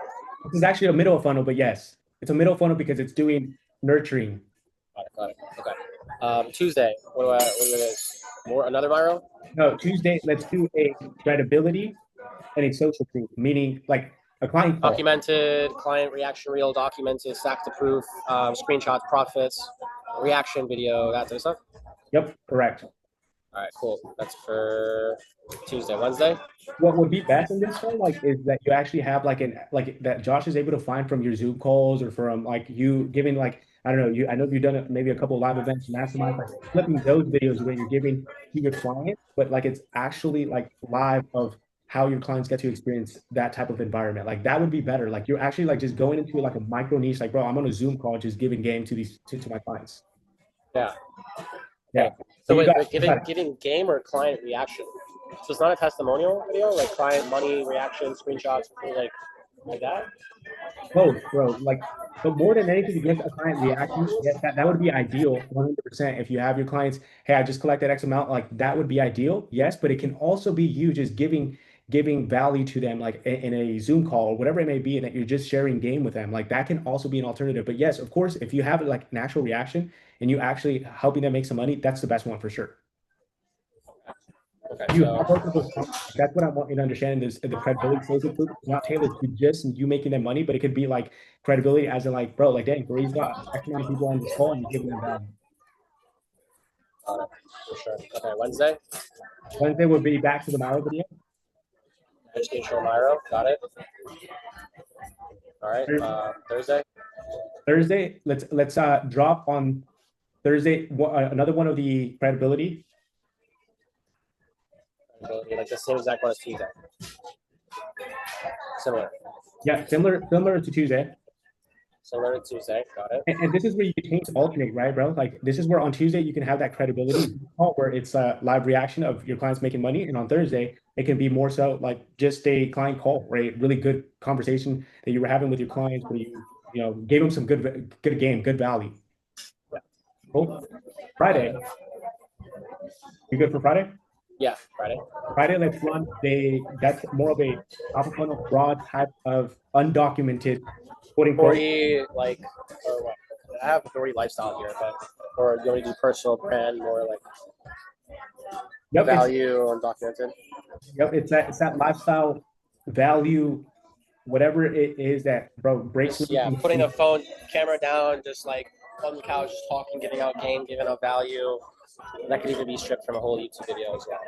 This is actually a middle of funnel, but yes, it's a middle funnel because it's doing nurturing. Got it. Okay. Tuesday. What do it is? Another Miro? No, Tuesday. Let's do a credibility and a social proof, meaning like a client call. Documented client reaction reel, documented stack to proof, screenshots, profits, reaction video, that type of stuff. Yep, correct. All right, cool. That's for Tuesday, Wednesday. What would be best in this one, like, is that you actually have like that Josh is able to find from your Zoom calls or from like you giving like, I don't know, I know you've done maybe a couple of live events, mastermind, like flipping those videos where you're giving to your client, but like it's actually like live of how your clients get to experience that type of environment. Like that would be better. Like you're actually like just going into like a micro niche, like, bro, I'm on a Zoom call just giving game to these to my clients. Yeah. Yeah. So wait, got giving game or client reaction? So it's not a testimonial video, like client money reaction, screenshots, like that? both, bro. Like, but more than anything, to get a client reaction, that would be ideal 100%. If you have your clients, hey, I just collected X amount, like that would be ideal, yes. But it can also be you just giving value to them, like in a Zoom call or whatever it may be, and that you're just sharing game with them. Like that can also be an alternative. But yes, of course, if you have like natural reaction and you actually helping them make some money, that's the best one for sure. Okay, You so have both of those. That's what I want you to understand is the credibility sales approach, not tailored to just you making them money, but it could be like credibility as in like, bro, like, dang, bro, he's got X amount of people on this call and you're giving them value. got it, for sure. Okay, Wednesday, Wednesday will be back to the Miro video. educational Miro, got it. All right, Thursday. Thursday, let's drop on Thursday another one of the credibility. Like the same exact one as Tuesday. Similar. Yeah, similar to Tuesday. Similar to Tuesday, got it. And this is where you can change alternate, right, bro? Like this is where on Tuesday you can have that credibility call where it's a live reaction of your clients making money, and on Thursday it can be more so like just a client call, right? Really good conversation that you were having with your clients, where you gave them some good game, good value. Yeah. Cool. Friday, you good for Friday? Yeah, Friday. Friday, let's run that's more of a top of funnel broad type of undocumented quoting. Like, or what? I have authority lifestyle here, but or you want to do personal brand, more like value undocumented. Yep, it's that lifestyle value, whatever it is that bro breaks. Just, yeah, putting the phone camera down, just like on the couch, just talking, giving out game, giving out value. That could even be stripped from a whole YouTube video as well.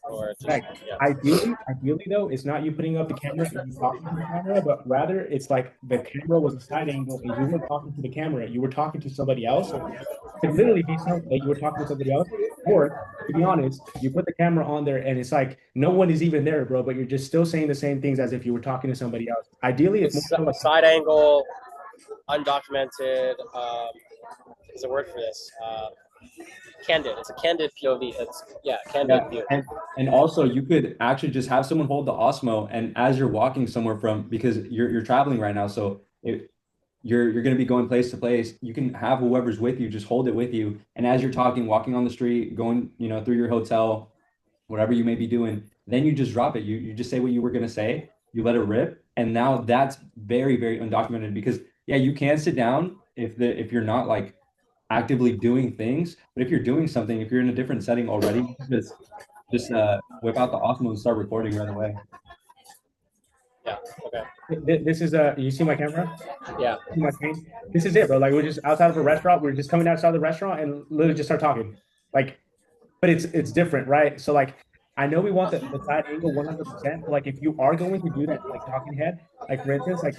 Or just, right. Yeah. Ideally though, it's not you putting up the camera and you talking to the camera, but rather it's like the camera was a side angle and you were talking to the camera. You were talking to somebody else. So it could literally be something that you were talking to somebody else. Or to be honest, you put the camera on there and it's like no one is even there, bro, but you're just still saying the same things as if you were talking to somebody else. Ideally, it's more like side angle, undocumented. Is a word for this. Candid. It's a candid POV. Candid view. And also you could actually just have someone hold the Osmo, and as you're walking somewhere because you're traveling right now, so you're going to be going place to place, you can have whoever's with you just hold it with you, and as you're talking, walking on the street, going through your hotel, whatever you may be doing, then you just drop it. You just say what you were going to say, you let it rip, and now that's very, very undocumented. Because yeah, you can sit down if you're not like actively doing things, but if you're doing something, if you're in a different setting already, just whip out the Osmo and start recording right away. Yeah. Okay. This is you see my camera? Yeah. My screen? This is it, bro. Like we're just outside of a restaurant. We're just coming outside the restaurant and literally just start talking. Like, but it's different, right? So like, I know we want the side angle 100%. Like if you are going to do that, like talking head, like for instance, like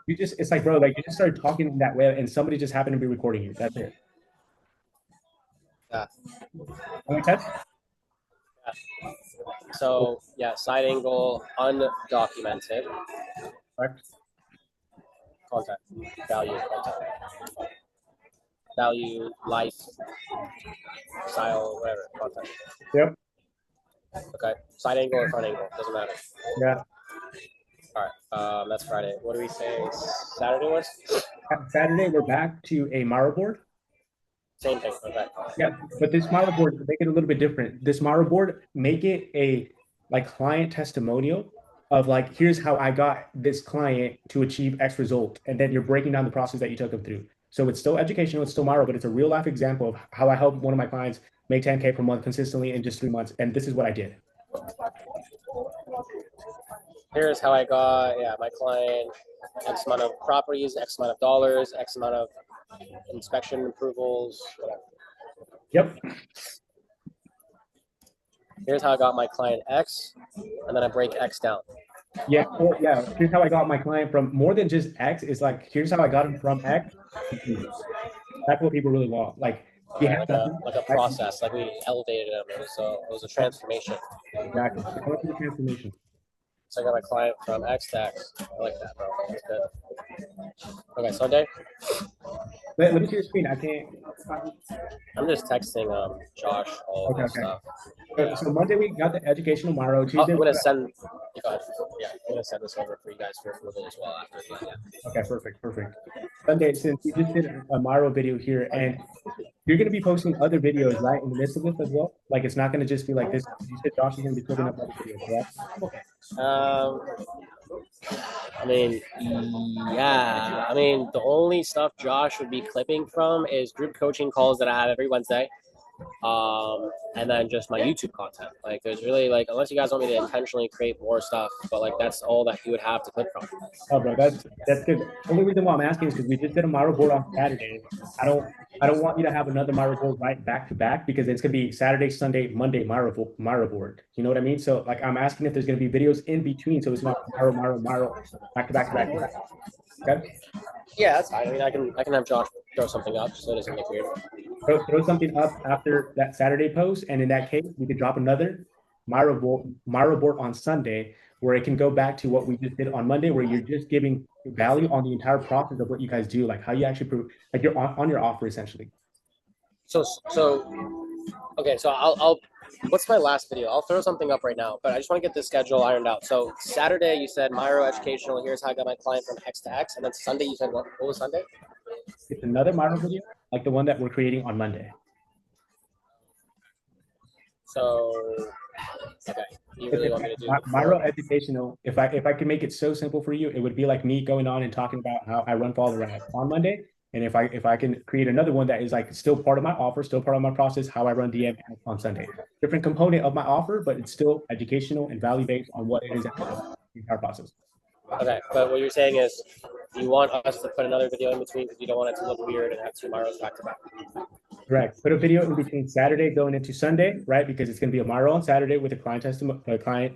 it's like, bro, like you just started talking that way and somebody just happened to be recording you. That's it. Yeah. That make sense? Yeah. So yeah, side angle, undocumented. Correct. Content, value, content, value, life, style, whatever, content. Yep. Okay. Side angle or front angle, doesn't matter. Yeah. All right. That's Friday. What do we say Saturday was? Saturday, we're back to a Miro board. Same thing. Okay. Yeah, but this Miro board, make it a little bit different. This Miro board, make it a like client testimonial of like, here's how I got this client to achieve X result. And then you're breaking down the process that you took them through. So it's still educational, it's still Miro, but it's a real life example of how I helped one of my clients make 10K per month consistently in just 3 months. And this is what I did. Here's how I got, my client X amount of properties, X amount of dollars, X amount of inspection approvals, whatever. Yep. Here's how I got my client X, and then I break X down. Yeah, here's how I got my client from more than just X. Is like, here's how I got him from X. That's what people really want. Like, like a process, like we elevated him. It was a transformation. Exactly. Transformation. So I got my client from X to X. I like that, bro. That's good. Okay, Sunday. Let me see your screen. I can't. I'm just texting Josh all of Okay, this okay. stuff. So Monday we got the educational Miro. Tuesday. I'm gonna send. Yeah, I'm gonna send this over for you guys for approval as well after. Yeah. Okay, perfect. Sunday, since we just did a Miro video here, and you're going to be posting other videos, right, in the midst of this as well? Like, it's not going to just be like this. You said Josh is going to be putting up other videos, correct? I mean, yeah. I mean, the only stuff Josh would be clipping from is group coaching calls that I have every Wednesday. And then just my YouTube content. Like, there's really, like, unless you guys want me to intentionally create more stuff, but like that's all that you would have to clip from. Oh, bro, that's good. The only reason why I'm asking is because we just did a Miro board on Saturday. I don't want you to have another Miro board right back to back, because it's gonna be Saturday, Sunday, Monday Miro board. You know what I mean? So like, I'm asking if there's gonna be videos in between, so it's not Miro back to back. Okay. Yeah, that's fine. I mean, I can have Josh throw something up so it doesn't look weird. Throw something up after that Saturday post, and in that case, we could drop another Miro board on Sunday, where it can go back to what we just did on Monday, where you're just giving value on the entire process of what you guys do, like how you actually prove, like you're on your offer essentially. So okay, so I'll what's my last video? I'll throw something up right now, but I just want to get this schedule ironed out. So Saturday you said Miro educational. Here's how I got my client from X to X, and then Sunday you said what? What was Sunday? It's another Miro video, like the one that we're creating on Monday. So okay, you really want me to do Miro educational? If I can make it so simple for you, it would be like me going on and talking about how I run follow around on Monday. And if I can create another one that is like still part of my offer, still part of my process, how I run DM on Sunday. Different component of my offer, but it's still educational and value based on what it is in our process. Okay, but what you're saying is you want us to put another video in between because you don't want it to look weird and have two Miros back to back. Correct. Put a video in between Saturday going into Sunday, right? Because it's going to be a Miro on Saturday with a client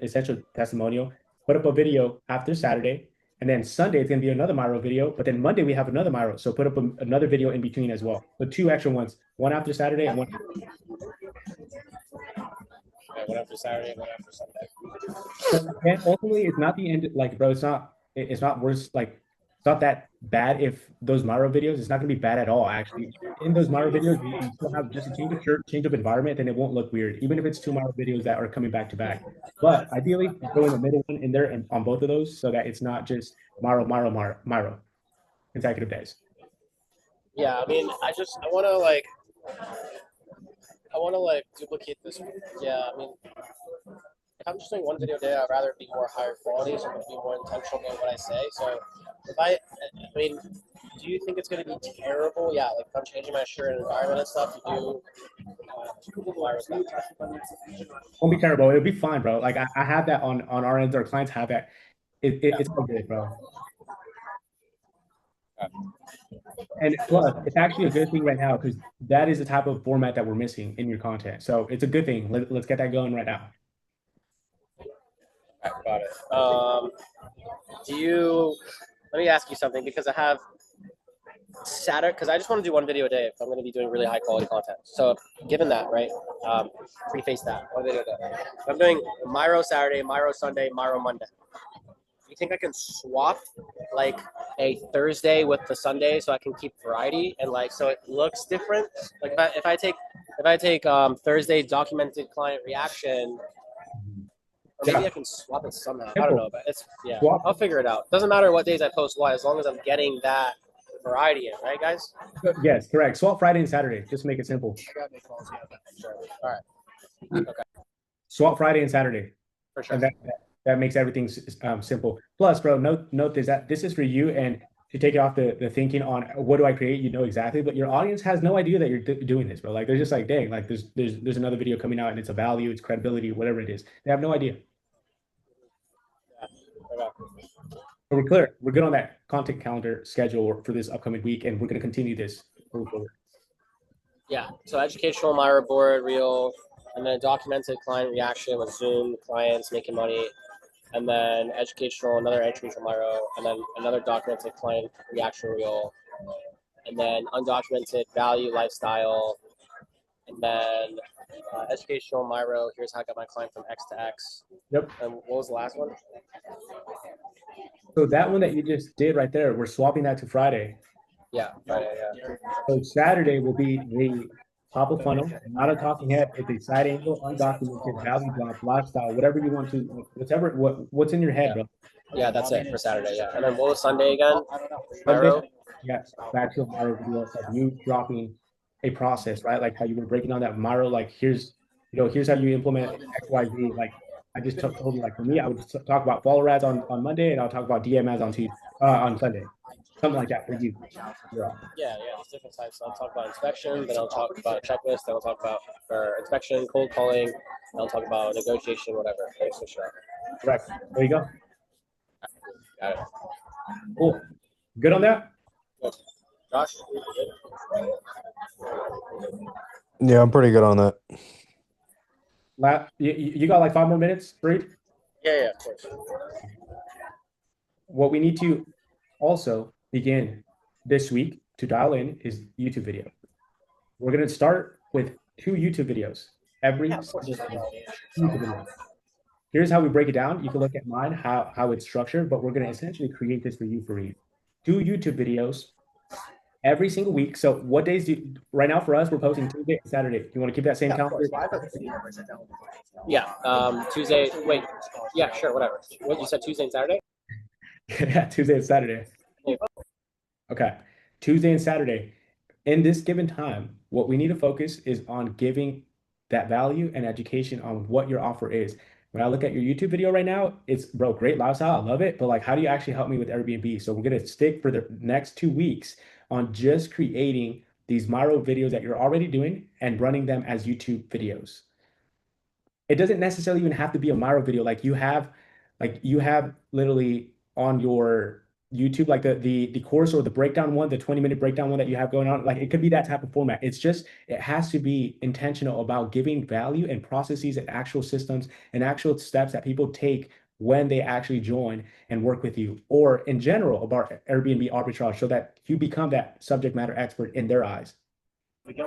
essential testimonial. Put up a video after Saturday, and then Sunday it's going to be another Miro video. But then Monday we have another Miro, so put up another video in between as well. So two extra ones, one after Saturday and one. Okay, one after Saturday and one after Sunday. And ultimately, it's not the end. Like, bro, it's not worse. Like, it's not that bad. If those Miro videos, it's not going to be bad at all. Actually, in those Miro videos, you still have just a change of shirt, change of environment, and it won't look weird, even if it's two Miro videos that are coming back to back. But ideally, throw in the middle one in there and on both of those, so that it's not just Miro consecutive days. Yeah, I mean, I want to like duplicate this. Yeah, I mean, if I'm just doing one video a day, I'd rather it be more higher quality, so I'm going to be more intentional about what I say. So if I mean, do you think it's going to be terrible? Yeah, like if I'm changing my shirt and environment and stuff, you do virus back. Won't be terrible. It'll be fine, bro. Like I have that on our end. Our clients have that. It's all good, bro. And plus, it's actually a good thing right now because that is the type of format that we're missing in your content. So it's a good thing. Let's get that going right now. Got it. Let me ask you something, because I have Saturday, because I just want to do one video a day if I'm going to be doing really high quality content. So given that, right, preface that, one video a day. I'm doing Miro Saturday, Miro Sunday, Miro Monday. Do you think I can swap like a Thursday with the Sunday so I can keep variety and like so it looks different? Like if I take Thursday documented client reaction, or maybe I can swap it somehow. I don't know, but I'll figure it out. Doesn't matter what days I post what, as long as I'm getting that variety in, right, guys? Yes, correct. Swap Friday and Saturday. Just make it simple. Sure. All right. Okay. Swap Friday and Saturday. For sure. And that makes everything simple. Plus, bro, note this, that this is for you, and to take it off the thinking on what do I create, you know exactly, but your audience has no idea that you're doing this, bro. Like they're just like, dang, like there's another video coming out and it's a value, it's credibility, whatever it is. They have no idea. Yeah. But we're clear. We're good on that content calendar schedule for this upcoming week, and we're going to continue this moving forward. Yeah. So educational Miro board reel, and then documented client reaction with Zoom clients making money, and then another educational Miro, and then another documented client reaction reel, and then undocumented value lifestyle, and then Educational Miro. Here's how I got my client from X to X. Yep. And what was the last one? So that one that you just did right there, we're swapping that to Friday. Yeah, Friday. Yeah. So Saturday will be the top of funnel, not a talking head. It's a side angle, undocumented, value drop, lifestyle, whatever you want to, whatever what's in your head, bro. Yeah, that's it for Saturday. Yeah. And then what was Sunday again? Sunday, Miro. yeah, back to a Miro video. It's like you dropping a process, right? Like how you were breaking down that Miro, like here's how you implement XYZ. Like I just told you, like for me, I would talk about follow ads on Monday, and I'll talk about DM ads on Sunday. Something like that for you. Yeah, there's different types. I'll talk about inspection, then I'll talk about checklist, then I'll talk about inspection, cold calling, then I'll talk about negotiation, whatever. Correct. There you go. Got it. Cool. Good on that? Josh? Yeah, I'm pretty good on that. You got like 5 more minutes, Reed? Yeah, of course. What we need to also begin this week to dial in is YouTube video. We're going to start with 2 YouTube videos every single day. Here's how we break it down. You can look at mine, how it's structured, but we're going to essentially create this for you for Reed. 2 YouTube videos every single week. So what days right now for us, we're posting Tuesday and Saturday. Do you want to keep that same calendar? Yeah, Tuesday, wait, yeah, sure, whatever. What, you said Tuesday and Saturday? Yeah, Tuesday and Saturday. Okay, Tuesday and Saturday. In this given time, what we need to focus is on giving that value and education on what your offer is. When I look at your YouTube video right now, it's, bro, great lifestyle. I love it. But like, how do you actually help me with Airbnb? So we're going to stick for the next 2 weeks on just creating these Miro videos that you're already doing and running them as YouTube videos. It doesn't necessarily even have to be a Miro video. Like you have literally on your YouTube, like the course or the breakdown one, the 20-minute breakdown one that you have going on, like it could be that type of format. It's just, it has to be intentional about giving value and processes and actual systems and actual steps that people take when they actually join and work with you, or in general about Airbnb arbitrage, so that you become that subject matter expert in their eyes. Okay.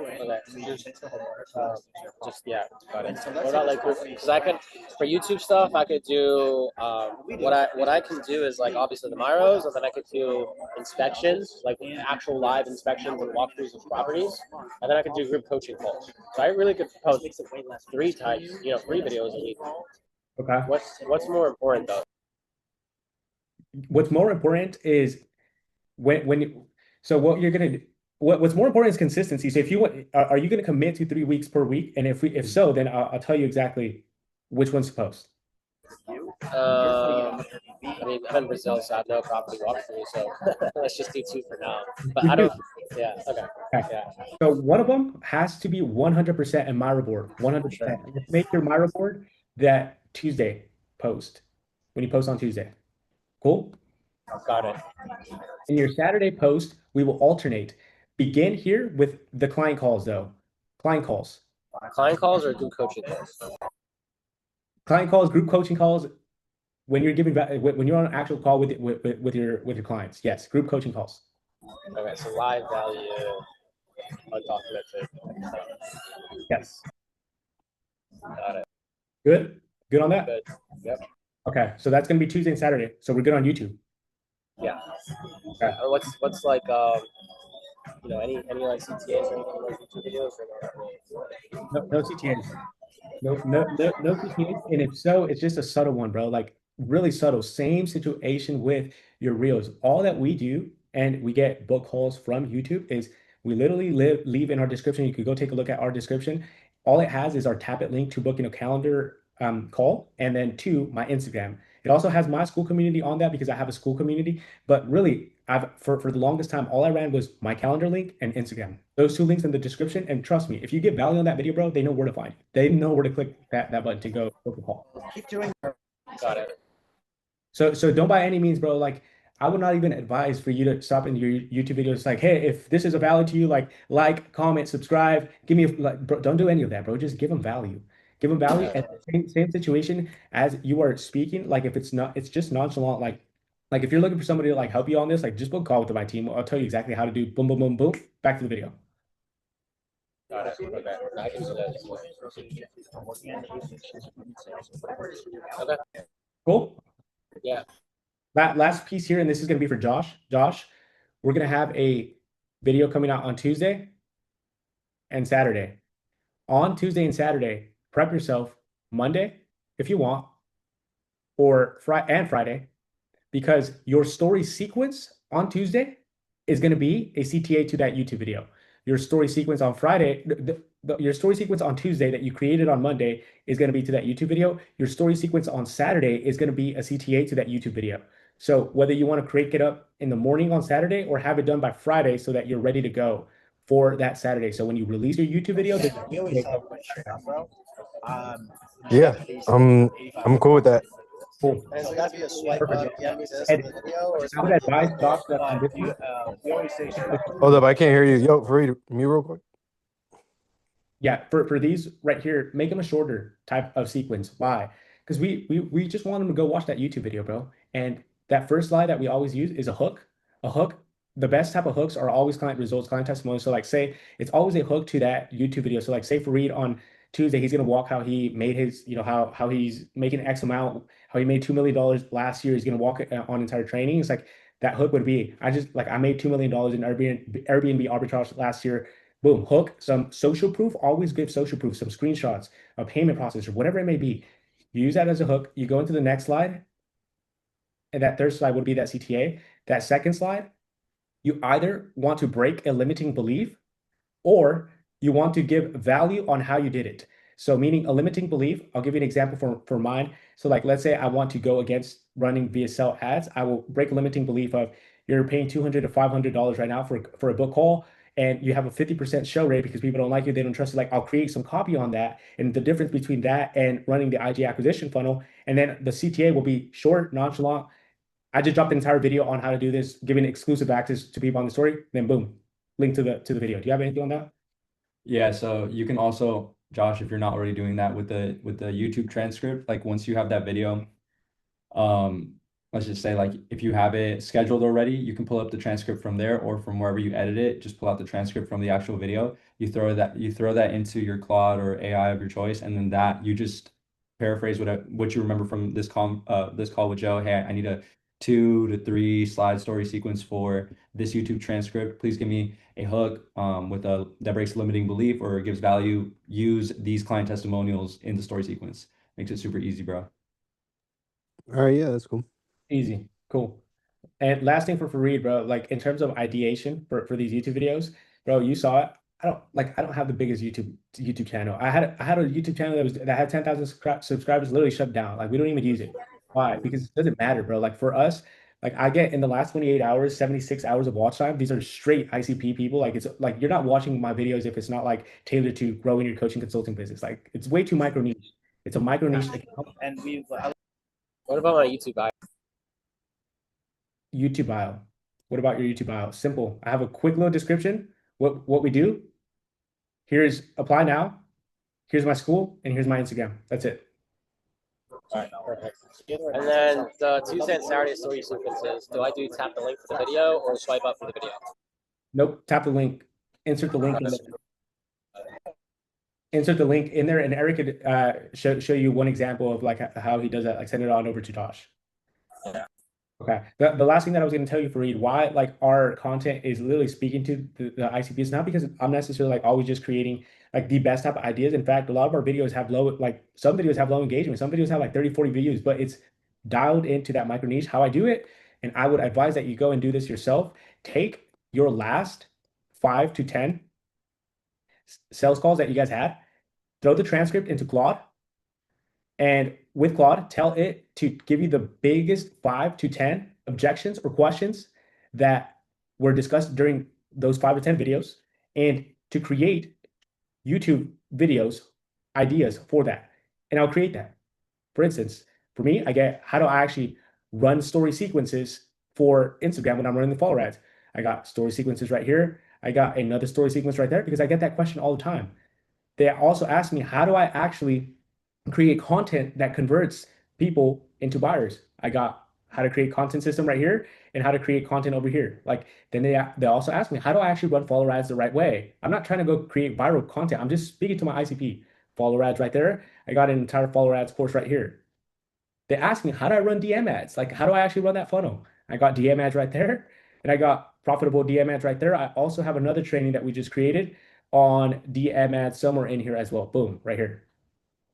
Just yeah, got it. What about like, because I could for YouTube stuff, I could do what I can do is like obviously the Miros, and then I could do inspections, like actual live inspections and walkthroughs of properties, and then I could do group coaching calls. So I really could post 3 types, 3 videos a week. Okay. What's more important though? What's more important is so what you're gonna do. What's more important is consistency. So if you want, are you going to commit to 3 weeks per week? And if so, then I'll tell you exactly which one's to post. I mean, I'm in Brazil, so I have no property walkthrough. So let's just do 2 for now. But I don't. Yeah. Okay. Yeah. So one of them has to be 100% in Miro board. 100%. Make your Miro board that Tuesday post when you post on Tuesday. Cool. Got it. In your Saturday post, we will alternate. Begin here with the client calls, though. Client calls. Client calls or group coaching calls? Client calls, group coaching calls. When you're when you're on an actual call with your clients, yes, group coaching calls. Okay, so live value, undocumented. Yes. Got it. Good on that. Good. Yep. Okay, so that's gonna be Tuesday and Saturday. So we're good on YouTube. Yeah. Okay. What's like any like CTAs or anything like YouTube videos or no CTAs. No CTAs. And if so, it's just a subtle one, bro. Like really subtle. Same situation with your reels. All that we do, and we get book calls from YouTube, is we literally leave in our description. You could go take a look at our description. All it has is our tap it link to booking a calendar call, and then 2, my Instagram. It also has my school community on that because I have a school community. But really, for the longest time, all I ran was my calendar link and Instagram. Those 2 links in the description. And trust me, if you get value on that video, bro, they know where to find you. They know where to click that button to go book a call. Keep doing that. Got it. So don't by any means, bro. Like I would not even advise for you to stop in your YouTube videos. Like, hey, if this is a value to you, like, comment, subscribe, give me bro, don't do any of that, bro. Just give them value. Give them value. And same situation as you are speaking. Like if it's just nonchalant. Like if you're looking for somebody to like help you on this, like just book a call with my team. I'll tell you exactly how to do boom, boom, boom, boom. Back to the video. Friday. Okay, I can do that. Okay. Cool. Yeah. Last piece here, and this is going to be for Josh. Josh, we're going to have a video coming out on Tuesday and Saturday. On Tuesday and Saturday, prep yourself Monday if you want, or Friday, because your story sequence on Tuesday is going to be a CTA to that YouTube video. Your story sequence on Friday, your story sequence on Tuesday that you created on Monday is going to be to that YouTube video. Your story sequence on Saturday is going to be a CTA to that YouTube video. So whether you want to crank it up in the morning on Saturday or have it done by Friday so that you're ready to go for that Saturday. So when you release your YouTube video, We always talk about shit, bro. Yeah, I'm cool with that. cool. And it's gotta be a swipe Perfect. up. Yeah, this And video, or I would advise Josh that on this we always say shit. Hold up, I can't hear you. Yo, Fareed, mute real quick. Yeah, for these right here, make them a shorter type of sequence. Why? Because we just want them to go watch that YouTube video, bro. And that first slide that we always use is a hook. A hook. The best type of hooks are always client results, client testimonials. So like say it's always a hook to that YouTube video. So like say Fareed on Tuesday, he's gonna walk how he made his, how he's making X amount, how he made $2 million last year. He's gonna walk it on entire training. It's like that hook would be, I made $2 million in Airbnb arbitrage last year. Boom, hook, some social proof, always give social proof, some screenshots, a payment processor, whatever it may be. You use that as a hook. You go into the next slide, and that third slide would be that CTA. That second slide, you either want to break a limiting belief or you want to give value on how you did it. So meaning a limiting belief, I'll give you an example for mine. So like, let's say I want to go against running VSL ads. I will break a limiting belief of you're paying $200 to $500 right now for a book call, and you have a 50% show rate because people don't like you, they don't trust you. Like I'll create some copy on that. And the difference between that and running the IG acquisition funnel, and then the CTA will be short, nonchalant. I just dropped an entire video on how to do this, giving exclusive access to people on the story. Then boom, link to the video. Do you have anything on that? Yeah, so you can also, Josh, if you're not already doing that with the YouTube transcript, like once you have that video, let's just say like if you have it scheduled already, you can pull up the transcript from there or from wherever you edit it, just pull out the transcript from the actual video. You throw that into your Claude or AI of your choice, and then that you just paraphrase what you remember from this call with Joe. Hey, I need a 2 to 3 slide story sequence for this YouTube transcript. Please give me a hook that breaks limiting belief or gives value. Use these client testimonials in the story sequence. Makes it super easy, bro. All right, yeah, that's cool. Easy, cool. And last thing for Fareed, bro, like in terms of ideation for these YouTube videos, bro, you saw it. I don't have the biggest YouTube channel. I had a YouTube channel that had 10,000 subscribers, literally shut down. Like we don't even use it. Why? Because it doesn't matter, bro. Like for us, like I get in the last 28 hours, 76 hours of watch time. These are straight ICP people. Like it's like you're not watching my videos if it's not like tailored to growing your coaching consulting business. Like it's way too micro niche. It's a micro niche. And we've What about my YouTube bio? YouTube bio. What about your YouTube bio? Simple. I have a quick little description. What we do. Here's apply now. Here's my school, and here's my Instagram. That's it. All right, perfect. And then the Tuesday and Saturday story sequences, do I do tap the link for the video or swipe up for the video? Nope. Tap the link. Insert the link in there. Insert the link in there, and Eric could show you one example of like how he does that. Like send it on over to Josh. Yeah. Okay. The last thing that I was going to tell you, Fareed, why like our content is literally speaking to the ICPs, not because I'm necessarily like always just creating like the best type of ideas. In fact, a lot of our videos have some videos have low engagement. Some videos have like 30, 40 views, but it's dialed into that micro niche, how I do it. And I would advise that you go and do this yourself. Take your last 5 to 10 sales calls that you guys had, throw the transcript into Claude, and with Claude, tell it to give you the biggest 5 to 10 objections or questions that were discussed during those 5 to 10 videos, and to create YouTube videos, ideas for that. And I'll create that. For instance, for me, I get how do I actually run story sequences for Instagram when I'm running the follower ads? I got story sequences right here. I got another story sequence right there because I get that question all the time. They also ask me, how do I actually create content that converts people into buyers? I got how to create content system right here and how to create content over here. Like then they also ask me, how do I actually run follower ads the right way? I'm not trying to go create viral content. I'm just speaking to my ICP. Follower ads right there. I got an entire follower ads course right here. They asked me, how do I run DM ads? Like, how do I actually run that funnel? I got DM ads right there, and I got profitable DM ads right there. I also have another training that we just created on DM ads somewhere in here as well. Boom, right here.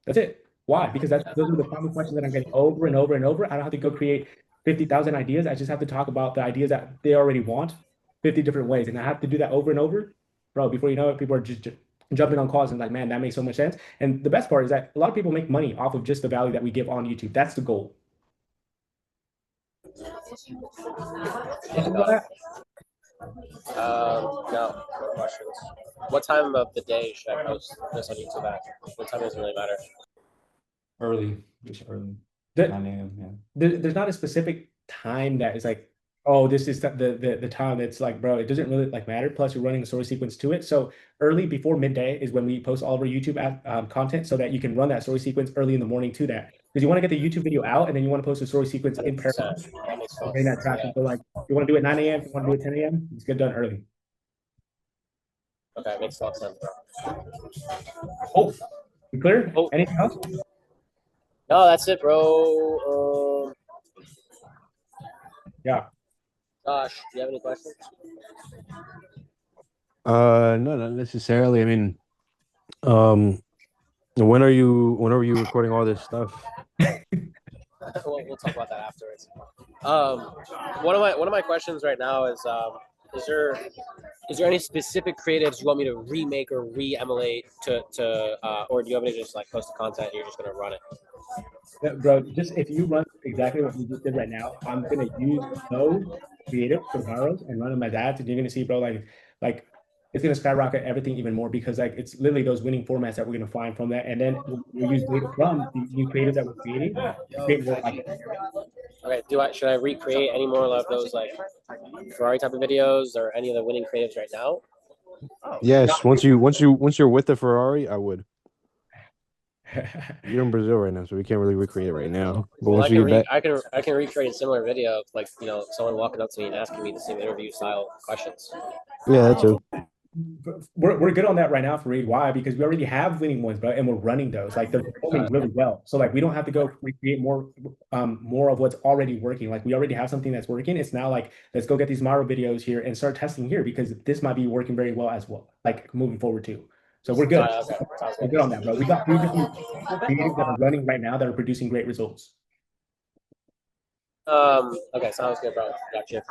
That's it. Why? Because those are the common questions that I'm getting over and over and over. I don't have to go create 50,000 ideas. I just have to talk about the ideas that they already want 50 different ways. And I have to do that over and over. Bro, before you know it, people are just jumping on calls and like, man, that makes so much sense. And the best part is that a lot of people make money off of just the value that we give on YouTube. That's the goal. No questions. What time of the day should I post this on YouTube at? What time doesn't really matter? Early, just early. The- 9 a.m. Yeah. There's not a specific time that is like, oh, this is the time. It's like, bro, it doesn't really like matter. Plus, you're running a story sequence to it. So early before midday is when we post all of our YouTube content, so that you can run that story sequence early in the morning to that. Because you want to get the YouTube video out, and then you want to post a story sequence in parallel. That makes sense. Bring that traffic. So like, you want to do it 9 a.m. You want to do it 10 a.m. Let's get done early. Okay, makes a lot of sense, bro. Oh, you clear? Oh. Anything else? No, that's it, bro. Yeah. Josh, do you have any questions? No, not necessarily. I mean, when are you recording all this stuff? We'll talk about that afterwards. One of my questions right now is there any specific creatives you want me to remake or re-emulate or do you want me to just like post the content and you're just gonna run it? Yeah, bro, just if you run exactly what you just did right now, I'm gonna use those creative for virals and run them as ads, and you're gonna see, bro, like it's gonna skyrocket everything even more because like it's literally those winning formats that we're gonna find from that, and then we'll use data from the new creatives that we're creating to create more like it. Okay, should I recreate any more of those like Ferrari type of videos or any of the winning creatives right now? Yes, once you're with the Ferrari, I would. You're in Brazil right now, so we can't really recreate it right now. But Well, once we get back, I can recreate a similar video of like someone walking up to me and asking me the same interview style questions. yeah, that too. We're good on that right now, Fareed. Why? Because we already have winning ones, bro, and we're running those. Like they're performing really well. So like we don't have to go recreate more of what's already working. Like we already have something that's working. It's now like let's go get these Miro videos here and start testing here because this might be working very well as well. Like moving forward too. So we're good. Okay. We're good on that, bro. We got 3 different creatives that are running right now that are producing great results. Okay, sounds good, bro. Gotcha.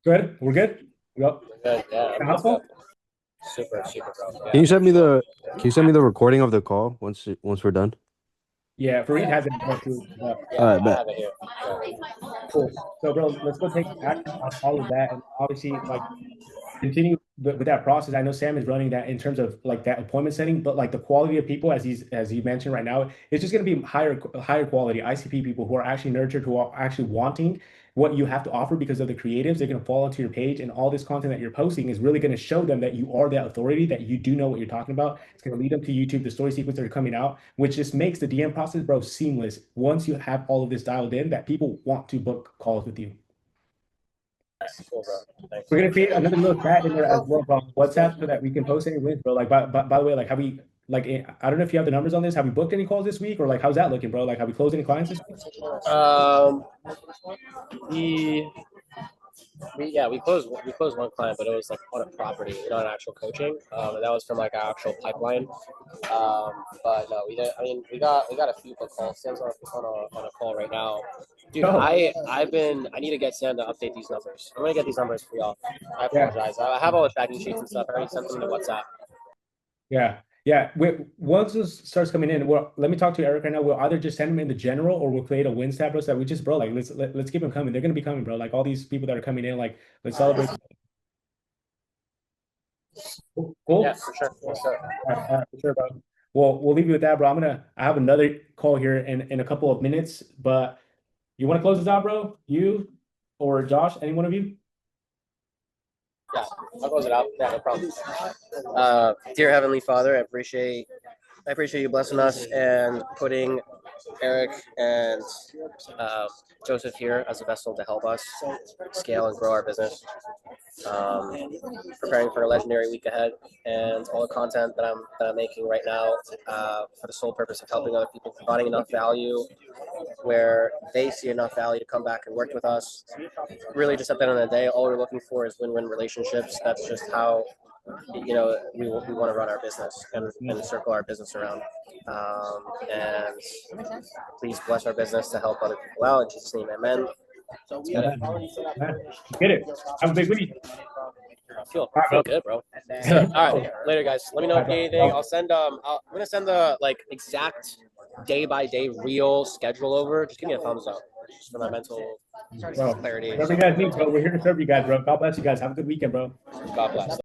Good. We're good. Yep. Good. Yeah. I'm Helpful? Super, bro. Yeah. Can you send me the recording of the call once we're done? Yeah, Fareed has it. Yeah, All right, I bet. have it here. Yeah. Cool. So, bro, let's go take action on all of that, and obviously, like, continue with that process. I know Sam is running that in terms of like that appointment setting, but like the quality of people, as he mentioned right now, it's just going to be higher quality ICP people who are actually nurtured, who are actually wanting what you have to offer because of the creatives. They're going to fall onto your page, and all this content that you're posting is really going to show them that you are that authority, that you do know what you're talking about. It's going to lead them to YouTube, the story sequence that are coming out, which just makes the DM process, bro, seamless. Once you have all of this dialed in, that people want to book calls with you. Cool, bro. Thanks. We're gonna create another little chat in there as well, bro. WhatsApp, so that we can post any wins, bro. Like, by the way, like, have we like? I don't know if you have the numbers on this. Have we booked any calls this week, or like, how's that looking, bro? Like, have we closed any clients this week? We closed one client, but it was like on a property, not an actual coaching. And that was from like our actual pipeline. But no, we didn't. I mean, we got a few book calls. Sam's on a call right now. Dude, I need to get Sam to update these numbers. I'm gonna get these numbers for y'all. I apologize. I have all the tracking sheets and stuff. I already sent them to WhatsApp. Yeah. Once this starts coming in, well, let me talk to Eric right now. We'll either just send them in the general, or we'll create a wins tab, bro, so that we just, bro, like let's keep them coming. They're gonna be coming, bro. Like all these people that are coming in, like let's celebrate. Cool. Yeah, for sure. All right, for sure, bro. Well, we'll leave you with that, bro. I have another call here in a couple of minutes, but you want to close this out, bro? You or Josh? Any one of you? Yeah, I'll close it out. Yeah, no problem. Dear Heavenly Father, I appreciate you blessing us and putting Eric and Joseph here as a vessel to help us scale and grow our business. Preparing for a legendary week ahead, and all the content that I'm making right now for the sole purpose of helping other people, providing enough value where they see enough value to come back and work with us. Really, just at the end of the day, all we're looking for is win-win relationships. That's just how we want to run our business and circle our business around. And please bless our business to help other people out. In Jesus' name, amen. Get it. Have a big week. I feel good, bro. All right, later, guys. Let me know if you need anything. I'll send I'm gonna send the exact day by day real schedule over. Just give me a thumbs up just for my mental clarity. Whatever you guys need, bro. We're here to serve you guys, bro. God bless you guys. Have a good weekend, bro. God bless.